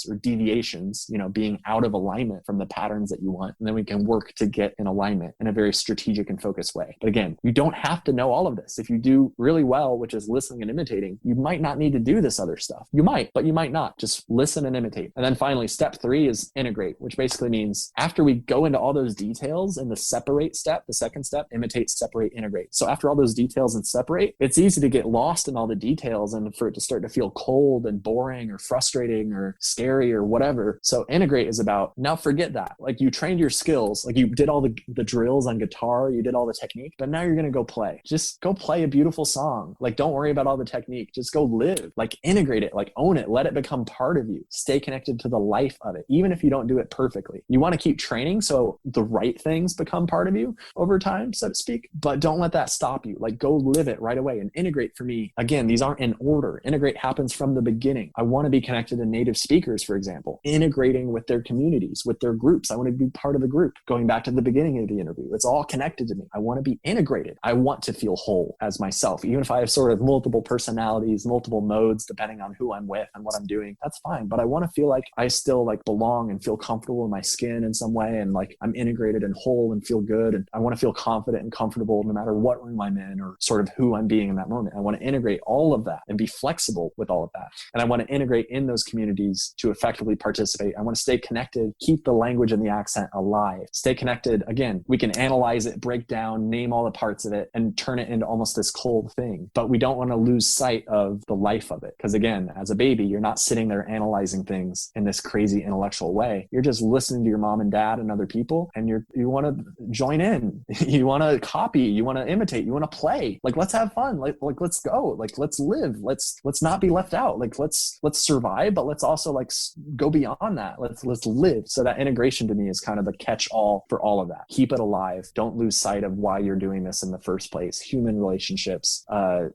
or deviations, you know, being out of alignment from the patterns that you want. And then we can work to get in alignment in a very strategic and focused way. But again, you don't have to know all of this. If you do really well, which is listening and imitating, you might not need to do this other stuff. You might, but you might not. Just listen and imitate. And then finally, step 3 is integrate, which basically means after we go into all those details in the separate step, the second step, imitate, separate, integrate. So after all those details and separate, it's easy to get lost in all the details and for it to start to feel cold and boring or frustrating or scary or whatever. So integrate is about, now forget that. Like you trained your skills, like you did all the drills on guitar, you did all the technique, but now you're going to go play. Just go play a beautiful song. Like don't worry about all the technique. Just go live, like integrate it, like own it, let it become part of you. Stay connected to the life of it, even if you don't do it perfectly. You want to keep training so the right things become part of you over time, so to speak, but don't let that stop you. Like go live it right away. And integrate for me, again, these aren't in order. Integrate happens from the beginning. I want to be connected to native speakers, for example, integrating with their communities, with their groups. I want to be part of the group. Going back to the beginning of the interview, it's all connected to me. I want to be integrated. I want to feel whole as myself. Even if I have sort of multiple personalities, multiple modes, depending on who I'm with and what I'm doing, that's fine. But I want to feel like I still like belong and feel comfortable in my skin in some way. And like I'm integrated and whole and feel good. And I want to feel confident and comfortable no matter what room I'm in or sort of who I'm being in that moment. I want to integrate all of that and be flexible with all of that. And I want to integrate in those communities to effectively participate. I want to stay connected, keep the language and the accent alive. Stay connected. Again, we can analyze it, break down, name all the parts of it, and turn it into almost this cold thing. But we don't want to lose sight of the life of it. Because again, as a baby, you're not sitting there analyzing things in this crazy intellectual way. You're just listening to your mom and dad and other people, and you want to join in. You want to copy. You want to imitate. You want to play. Like let's have fun. Like let's go. Like let's live. Let's not be left out. Like let's survive, but let's also like go beyond that. Let's live. So that integration to me is kind of the catch-all for all of that. Keep it alive. Don't lose sight of why you're doing this in the first place. Human relationships.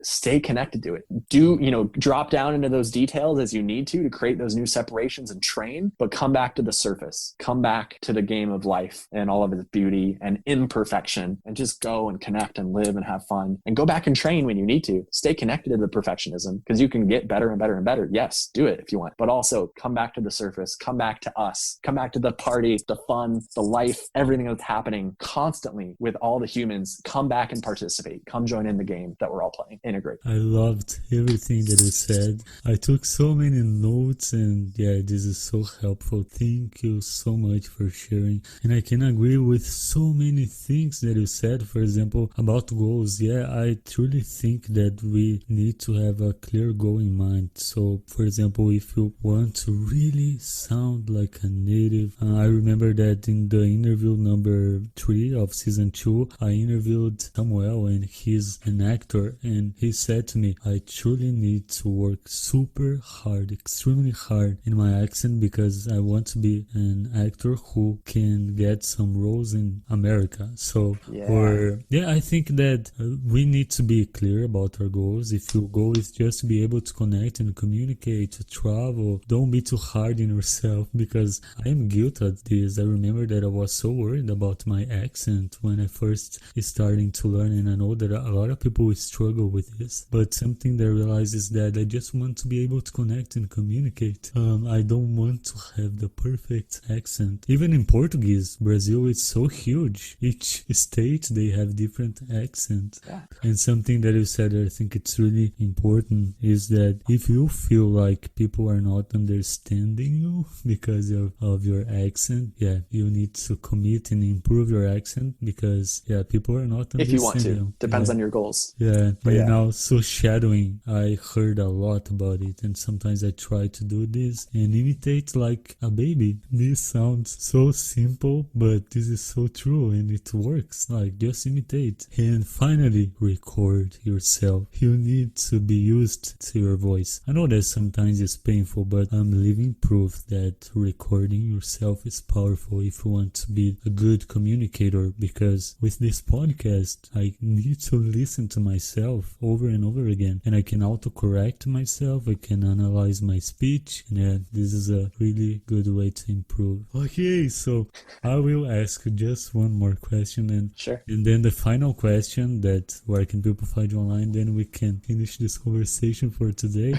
Stay connected to it. Drop down into those details as you need to create those new separations and train, but come back to the surface. Come back to the game of life and all of its beauty and imperfection, and just go and connect and live and have fun, and go back and train when you need to. Stay connected to the perfectionism because you can get better and better and better. Yes, do it if you want, but also come back to the surface, come back to us, come back to the party, the fun, the life, everything that's happening constantly with all the humans. Come back and participate. Come join in the game that we're all playing. Integrate. I loved everything that you said. I took so many notes, and yeah, this is so helpful. Thank you so much for sharing. And I can agree with so many things that you said. For example, about goals. Yeah, I truly think that we need to have a clear goal in mind. So, for example, if you want to really sound like a native, I remember that in the interview number 3 of season 2, 2, I interviewed Samuel, and he's an actor, and he said to me, I truly need to work super hard, extremely hard in my accent, because I want to be an actor who can get some roles in America. So, I think that we need to be clear about our goals. If your goal is just to be able to connect and communicate, to travel, don't be too hard on yourself, because I am guilty of this. I remember that I was so worried about my accent when I first started to learn, and I know that a lot of people will struggle with this. But something that I realized is that I just want to be able to connect and communicate. I don't want to have the perfect accent. Even in Portuguese, Brazil is so huge. Each state, they have different accents. Yeah. And something that you said that I think it's really important is that if you feel like people are not understanding you because of your accent, you need to commit and improve your accent, because people are not understanding if you want to. you. Depends on your goals. And also shadowing, I heard a lot about it, and sometimes I try to do this and imitate like a baby. This sounds so simple, but this is so true, and it works. Like, just imitate. And finally, record yourself. You need to be used to your voice. I know that sometimes it's painful, but I'm living proof that recording yourself is powerful if you want to be a good communicator, because with this podcast, I need to listen to myself over and over again, and I can auto-correct myself, I can analyze my speech, and this is a really good way to improve. Okay, so I will ask just one more question, and then the final question, that where can people find you online, then we can finish this conversation for today.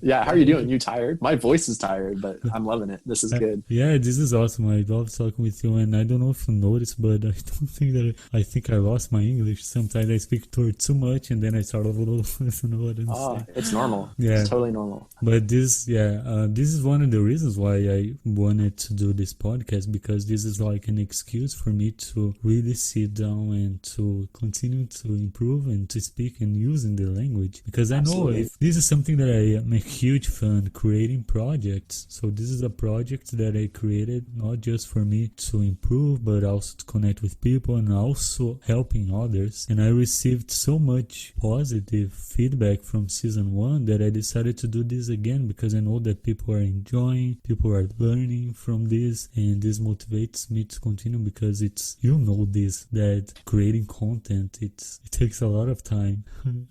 How are you doing? You tired? My voice is tired, but I'm loving it. This is good. This is awesome. I love talking with you, and I don't know if you noticed, but I don't think I think I lost my English. Sometimes I speak too much, and then I start a little, I don't know what I'm saying. It's normal. It's totally normal. But this is one of the reasons why I wanted to do this podcast, because this is like an excuse for me to really sit down and to continue to improve and to speak and using the language, because I know if this is something that I am a huge fan, creating projects. So this is a project that I created not just for me to improve, but also to connect with people and also helping others. And I received so much positive feedback from season 1 that I decided to do this again, because I know that people are enjoying, people are learning from this, and this motivates me to continue, because it's, this, that creating content, it takes a lot of time.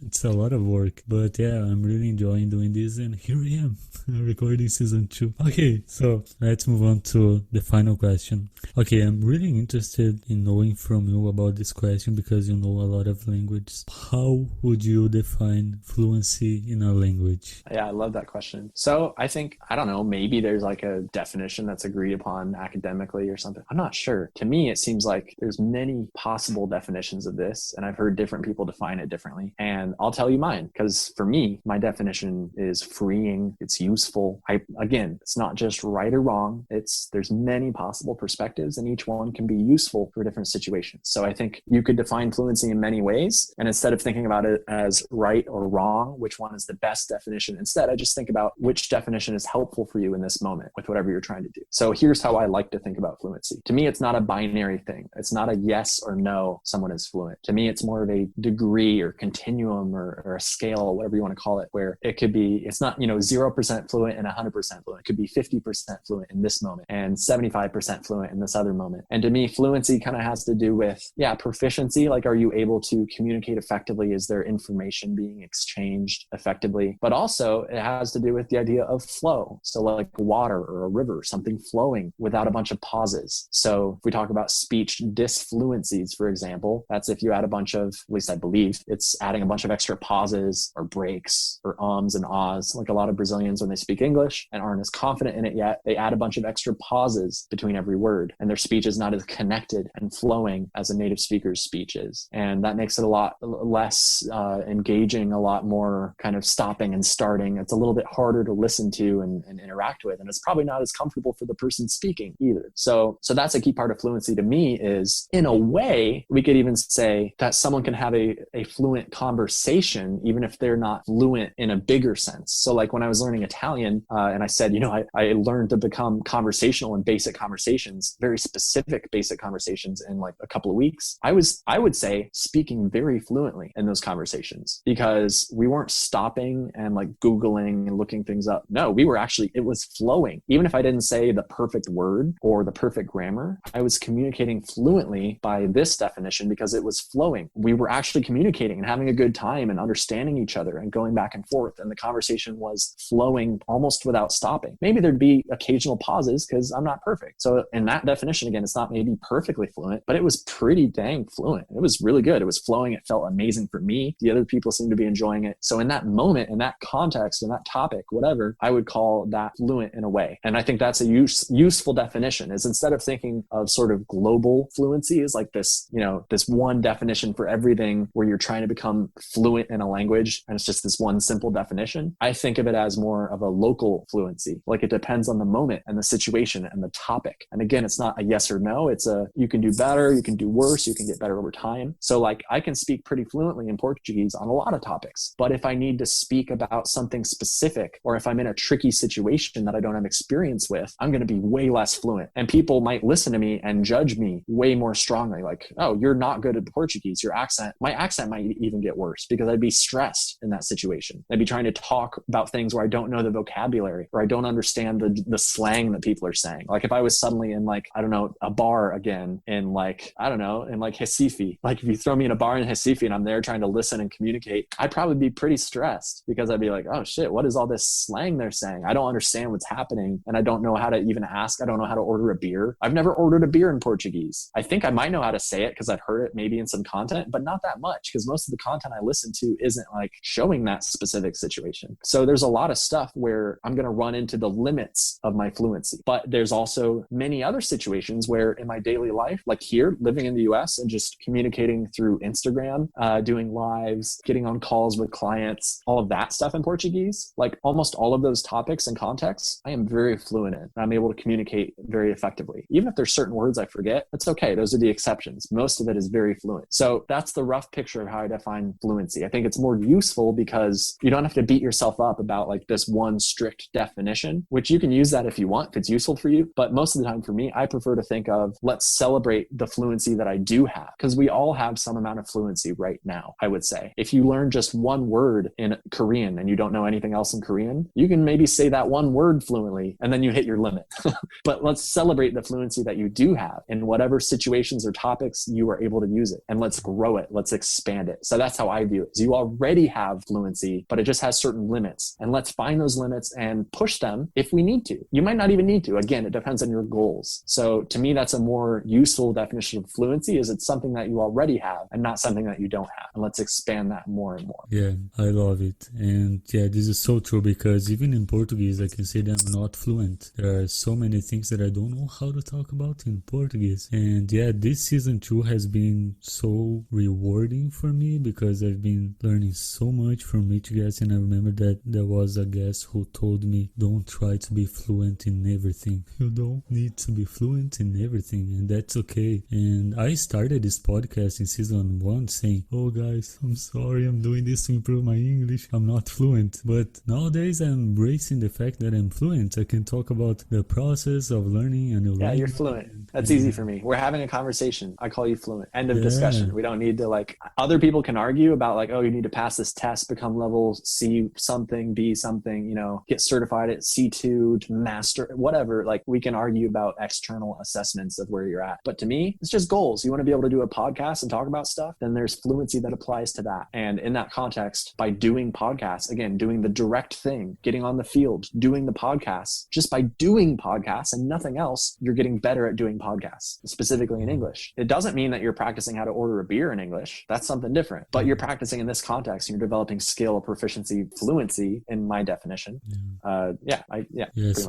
It's a lot of work, but I'm really enjoying doing this, and here I am recording season 2. Okay, so let's move on to the final question. Okay, I'm really interested in knowing from you about this question, because you know a lot of languages. How would you define fluency in a language? Yeah, I love that question. So I think, I don't know, maybe there's like a definition that's agreed upon academically or something. I'm not sure. To me, it seems like there's many possible definitions of this, and I've heard different people define it differently. And I'll tell you mine, because for me, my definition is freeing. It's useful. Again, it's not just right or wrong. There's many possible perspectives, and each one can be useful for different situations. So I think you could define fluency in many ways. And instead of thinking about it as right or wrong, which one is the best definition, instead I just think about which definition is helpful for you in this moment with whatever you're trying to do. So here's how I like to think about fluency. To me, it's not a binary thing. It's not a yes or no, someone is fluent. To me, it's more of a degree or continuum or a scale, whatever you want to call it, where it could be, it's not, 0% fluent and 100% fluent. It could be 50% fluent in this moment and 75% fluent in this other moment. And to me, fluency kind of has to do with, proficiency. Like, are you able to communicate effectively? Is there information being exchanged effectively? But also it has to do with the idea of flow. So like water or a river, something flowing without a bunch of pauses. So if we talk about speech disfluencies, for example, that's if you add a bunch of, at least I believe, it's adding a bunch of extra pauses or breaks or ums and ahs. Like a lot of Brazilians, when they speak English and aren't as confident in it yet, they add a bunch of extra pauses between every word, and their speech is not as connected and flowing as a native speaker's speech is. And that makes it a lot less engaging, a lot more kind of stopping and starting. It's a little bit harder to listen to and interact with, and it's probably not as comfortable for the person speaking either. So that's a key part of fluency to me. Is, in a way, we could even say that someone can have a fluent conversation even if they're not fluent in a bigger sense. So like when I was learning Italian, and I said, I learned to become conversational in basic conversations, very specific basic conversations in like like a couple of weeks, I would say speaking very fluently in those conversations, because we weren't stopping and like Googling and looking things up. No, we were actually, it was flowing. Even if I didn't say the perfect word or the perfect grammar, I was communicating fluently by this definition because it was flowing. We were actually communicating and having a good time and understanding each other and going back and forth. And the conversation was flowing almost without stopping. Maybe there'd be occasional pauses because I'm not perfect. So in that definition, again, it's not maybe perfectly fluent, but it was pretty dang fluent. It was really good. It was flowing. It felt amazing for me. The other people seemed to be enjoying it. So in that moment, in that context, in that topic, whatever, I would call that fluent in a way. And I think that's a useful definition, is instead of thinking of sort of global fluency as like this, this one definition for everything where you're trying to become fluent in a language and it's just this one simple definition, I think of it as more of a local fluency. Like it depends on the moment and the situation and the topic. And again, it's not a yes or no. It's a, you can do better, you can do worse, you can get better over time. So like I can speak pretty fluently in Portuguese on a lot of topics, but if I need to speak about something specific, or if I'm in a tricky situation that I don't have experience with, I'm going to be way less fluent. And people might listen to me and judge me way more strongly. Like, oh, you're not good at Portuguese. My accent might even get worse because I'd be stressed in that situation. I'd be trying to talk about things where I don't know the vocabulary or I don't understand the slang that people are saying. Like if I was suddenly in like, I don't know, a bar again in like, I don't know, in like Recife, like if you throw me in a bar in Recife and I'm there trying to listen and communicate, I'd probably be pretty stressed because I'd be like, oh shit, what is all this slang they're saying? I don't understand what's happening and I don't know how to even ask. I don't know how to order a beer. I've never ordered a beer in Portuguese. I think I might know how to say it because I've heard it maybe in some content, but not that much because most of the content I listen to isn't like showing that specific situation. So there's a lot of stuff where I'm going to run into the limits of my fluency. But there's also many other situations where in my daily life, like here, living in the US and just communicating through Instagram, doing lives, getting on calls with clients, all of that stuff in Portuguese, like almost all of those topics and contexts, I am very fluent in. I'm able to communicate very effectively. Even if there's certain words I forget, that's okay. Those are the exceptions. Most of it is very fluent. So that's the rough picture of how I define fluency. I think it's more useful because you don't have to beat yourself up about like this one strict definition, which you can use that if you want, if it's useful for you. But most of the time for me, I prefer to think of, let's celebrate the fluency that I do have, because we all have some amount of fluency right now, I would say. If you learn just one word in Korean and you don't know anything else in Korean, you can maybe say that one word fluently and then you hit your limit. But let's celebrate the fluency that you do have in whatever situations or topics you are able to use it. And let's grow it. Let's expand it. So that's how I view it. So you already have fluency, but it just has certain limits. And let's find those limits and push them if we need to. You might not even need to. Again, it depends on your goals. So to me, that's a more useful definition of fluency, is it's something that you already have and not something that you don't have. And let's expand that more and more. Yeah, I love it. And yeah, this is so true because even in Portuguese, I can say that I'm not fluent. There are so many things that I don't know how to talk about in Portuguese. And yeah, this season 2 has been so rewarding for me because I've been learning so much from each guest. And I remember that there was a guest who told me, don't try to be fluent in everything. You don't need to be fluent in everything, and that's okay. And I started this podcast in season 1 saying, oh guys, I'm sorry, I'm doing this to improve my English. I'm not fluent. But nowadays I'm embracing the fact that I'm fluent. I can talk about the process of learning a new language. Yeah, you're fluent. That's easy for me. We're having a conversation. I call you fluent. End of discussion. We don't need to like, other people can argue about like, oh, you need to pass this test, become level C something, B something, get certified at C2 to master, whatever. Like we can argue about external assessments of where you're at. But to me, it's just goals. You want to be able to do a podcast and talk about stuff, then there's fluency that applies to that. And in that context, by doing podcasts, again, doing the direct thing, getting on the field, doing the podcasts, just by doing podcasts and nothing else, you're getting better at doing podcasts, specifically in English. It doesn't mean that you're practicing how to order a beer in English. That's something different. But you're practicing in this context and you're developing skill, proficiency, fluency in my definition. So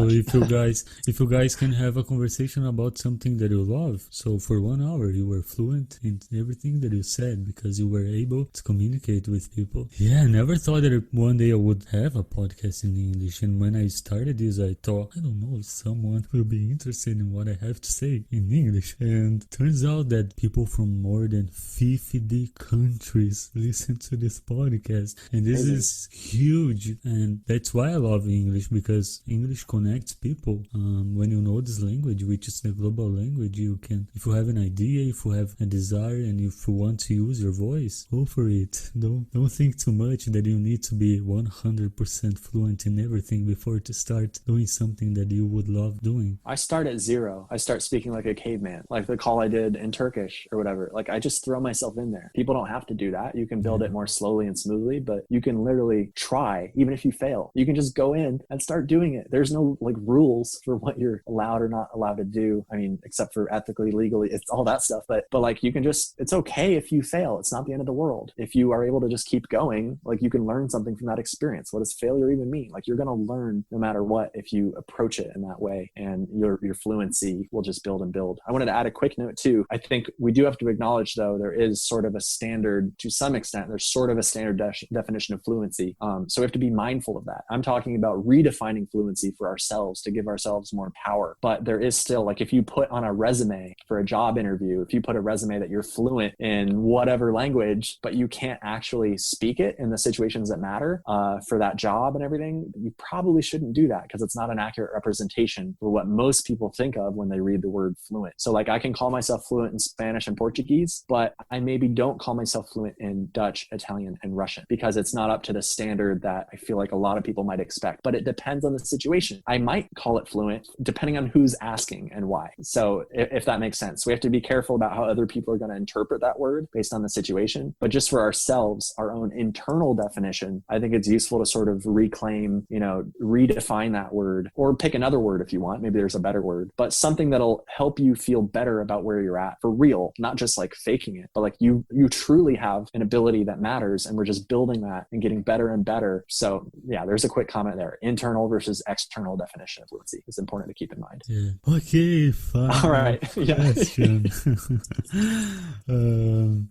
if you guys can have a conversation about something that you love, so for 1 hour you were fluent in everything that you said because you were able to communicate with people. Yeah, I never thought that one day I would have a podcast in English. And when I started this, I thought, I don't know if someone will be interested in what I have to say. say in English. And turns out that people from more than 50 countries listen to this podcast. And this is huge. And that's why I love English, because English connects people. When you know this language, which is the global language, you can, if you have an idea, if you have a desire, and if you want to use your voice, go for it. Don't think too much that you need to be 100% fluent in everything before to start doing something that you would love doing. I start at zero. I start speaking like a caveman, like the call I did in Turkish or whatever. Like I just throw myself in there. People don't have to do that. You can build it more slowly and smoothly, but you can literally try, even if you fail. You can just go in and start doing it. There's no like rules for what you're allowed or not allowed to do. I mean, except for ethically, legally, it's all that stuff. But like you can just, it's okay if you fail. It's not the end of the world. If you are able to just keep going, like you can learn something from that experience. What does failure even mean? Like you're going to learn no matter what if you approach it in that way, and your fluency will just build and build. I wanted to add a quick note too. I think we do have to acknowledge though, there is sort of a standard to some extent. There's sort of a standard definition of fluency. So we have to be mindful of that. I'm talking about redefining fluency for ourselves to give ourselves more power. But there is still, like if you put on a resume for a job interview, if you put a resume that you're fluent in whatever language, but you can't actually speak it in the situations that matter for that job and everything, you probably shouldn't do that, because it's not an accurate representation for what most people think of when they read the word fluent. So like I can call myself fluent in Spanish and Portuguese, but I maybe don't call myself fluent in Dutch, Italian, and Russian, because it's not up to the standard that I feel like a lot of people might expect. But it depends on the situation. I might call it fluent depending on who's asking and why. So if that makes sense, we have to be careful about how other people are going to interpret that word based on the situation. But just for ourselves, our own internal definition, I think it's useful to sort of reclaim, redefine that word, or pick another word if you want. Maybe there's a better word, but something that'll help you feel better about where you're at for real, not just like faking it, but like you truly have an ability that matters, and we're just building that and getting better and better. So yeah, there's a quick comment there. Internal versus external definition of fluency is important to keep in mind. Yeah. Okay, fine. All right. Yeah.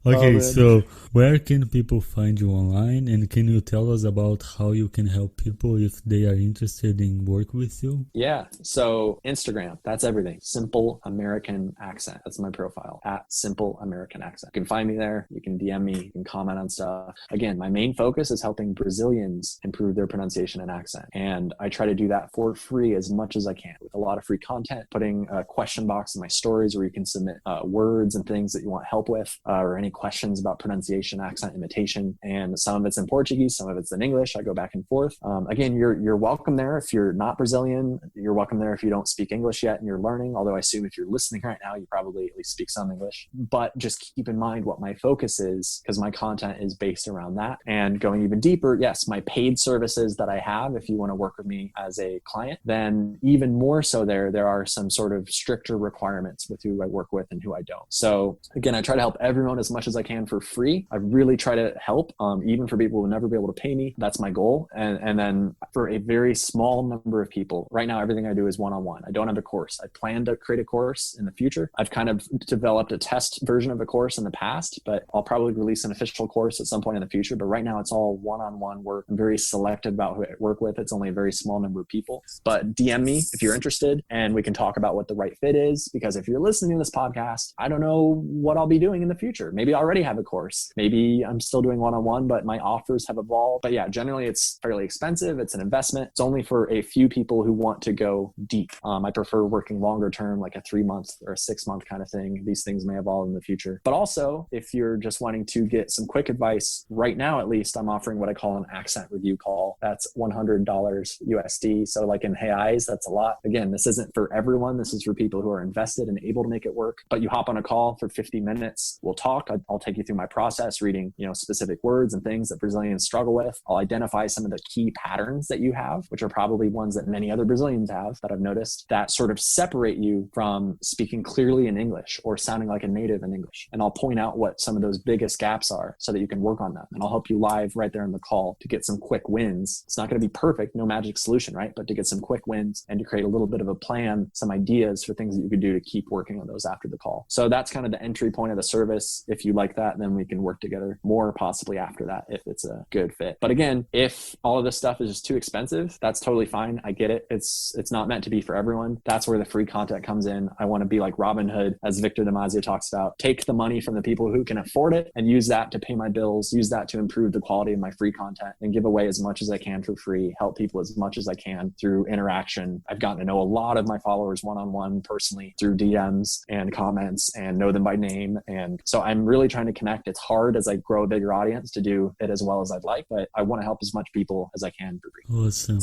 Okay, so where can people find you online, and can you tell us about how you can help people if they are interested in work with you? Yeah. So Instagram, that's everything. Simple American Accent. That's my profile, at Simple American Accent. You can find me there. You can DM me. You can comment on stuff. Again, my main focus is helping Brazilians improve their pronunciation and accent. And I try to do that for free as much as I can, with a lot of free content, putting a question box in my stories where you can submit words and things that you want help with, or any questions about pronunciation, accent, imitation. And some of it's in Portuguese, some of it's in English. I go back and forth. Again, you're welcome there if you're not Brazilian. You're welcome there if you don't speak English yet and you're learning, although I assume if you're listening right now, you probably at least speak some English. But just keep in mind what my focus is, because my content is based around that. And going even deeper, yes, my paid services that I have, if you want to work with me as a client, then even more so there are some sort of stricter requirements with who I work with and who I don't. So again, I try to help everyone as much as I can for free. I really try to help, even for people who will never be able to pay me. That's my goal. And then for a very small number of people, right now, everything I do is one-on-one. I don't have a course. I plan to create a course in the future. I've kind of developed a test version of a course in the past, but I'll probably release an official course at some point in the future. But right now it's all one-on-one work. I'm very selective about who I work with. It's only a very small number of people, but DM me if you're interested and we can talk about what the right fit is. Because if you're listening to this podcast, I don't know what I'll be doing in the future. Maybe I already have a course. Maybe I'm still doing one-on-one, but my offers have evolved. But yeah, generally it's fairly expensive. It's an investment. It's only for a few people who want to go deep. I prefer working longer term, like a 3-month or a 6-month kind of thing. These things may evolve in the future. But also, if you're just wanting to get some quick advice, right now at least, I'm offering what I call an accent review call. That's $100 USD. So like in reais, that's a lot. Again, this isn't for everyone. This is for people who are invested and able to make it work. But you hop on a call for 50 minutes. We'll talk. I'll take you through my process, reading, specific words and things that Brazilians struggle with. I'll identify some of the key patterns that you have, which are probably ones that many other Brazilians have that I've noticed, that sort of separate you from speaking clearly in English or sounding like a native in English. And I'll point out what some of those biggest gaps are so that you can work on them. And I'll help you live right there in the call to get some quick wins. It's not going to be perfect, no magic solution, right? But to get some quick wins and to create a little bit of a plan, some ideas for things that you could do to keep working on those after the call. So that's kind of the entry point of the service. If you you like that, then we can work together more possibly after that if it's a good fit. But again, if all of this stuff is just too expensive, that's totally fine. I get it. It's not meant to be for everyone. That's where the free content comes in. I want to be like Robin Hood, as Victor Damasio talks about, take the money from the people who can afford it and use that to pay my bills, use that to improve the quality of my free content, and give away as much as I can for free, help people as much as I can through interaction. I've gotten to know a lot of my followers one-on-one personally through DMs and comments and know them by name. And so I'm really trying to connect. It's hard as I grow a bigger audience to do it as well as I'd like, but I want to help as much people as I can for free. Awesome.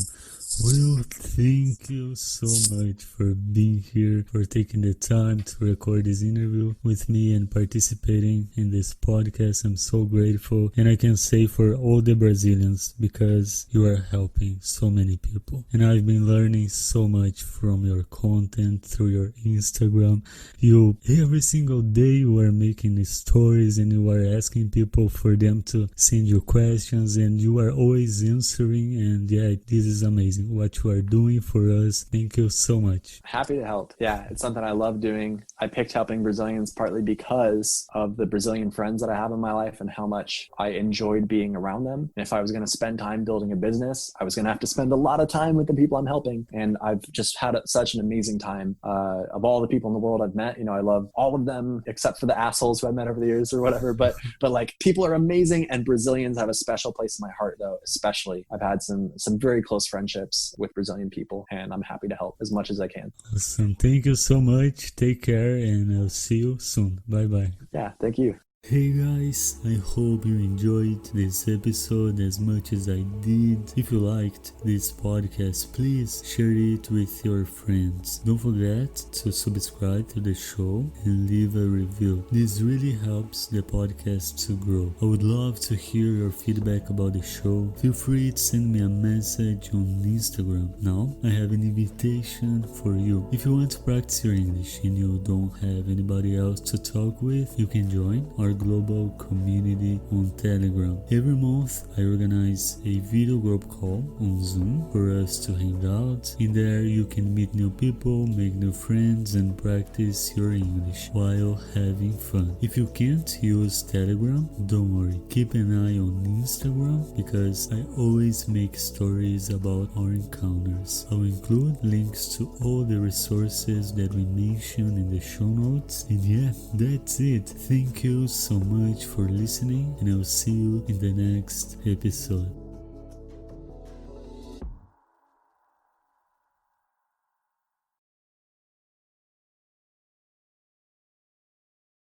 Will, thank you so much for being here, for taking the time to record this interview with me and participating in this podcast. I'm so grateful. And I can say for all the Brazilians, because you are helping so many people. And I've been learning so much from your content through your Instagram. You, every single day, you are making these stories and you are asking people for them to send you questions and you are always answering. And yeah, this is amazing what you are doing for us. Thank you so much. Happy to help. Yeah, it's something I love doing. I picked helping Brazilians partly because of the Brazilian friends that I have in my life and how much I enjoyed being around them. And if I was going to spend time building a business, I was going to have to spend a lot of time with the people I'm helping. And I've just had such an amazing time. Of all the people in the world I've met, I love all of them except for the assholes who I've met over the years or whatever. But like, people are amazing, and Brazilians have a special place in my heart, though. Especially, I've had some very close friendships with Brazilian people, and I'm happy to help as much as I can. Awesome. Thank you so much. Take care, and I'll see you soon. Bye bye. Yeah, thank you. Hey guys, I hope you enjoyed this episode as much as I did. If you liked this podcast, please share it with your friends. Don't forget to subscribe to the show and leave a review. This really helps the podcast to grow. I would love to hear your feedback about the show. Feel free to send me a message on Instagram. Now, I have an invitation for you. If you want to practice your English and you don't have anybody else to talk with, you can join our global community on Telegram. Every month I organize a video group call on Zoom for us to hang out. In there you can meet new people, make new friends, and practice your English while having fun. If you can't use Telegram, don't worry. Keep an eye on Instagram because I always make stories about our encounters. I'll include links to all the resources that we mentioned in the show notes. And yeah, that's it. Thank you so much for listening, and I'll see you in the next episode.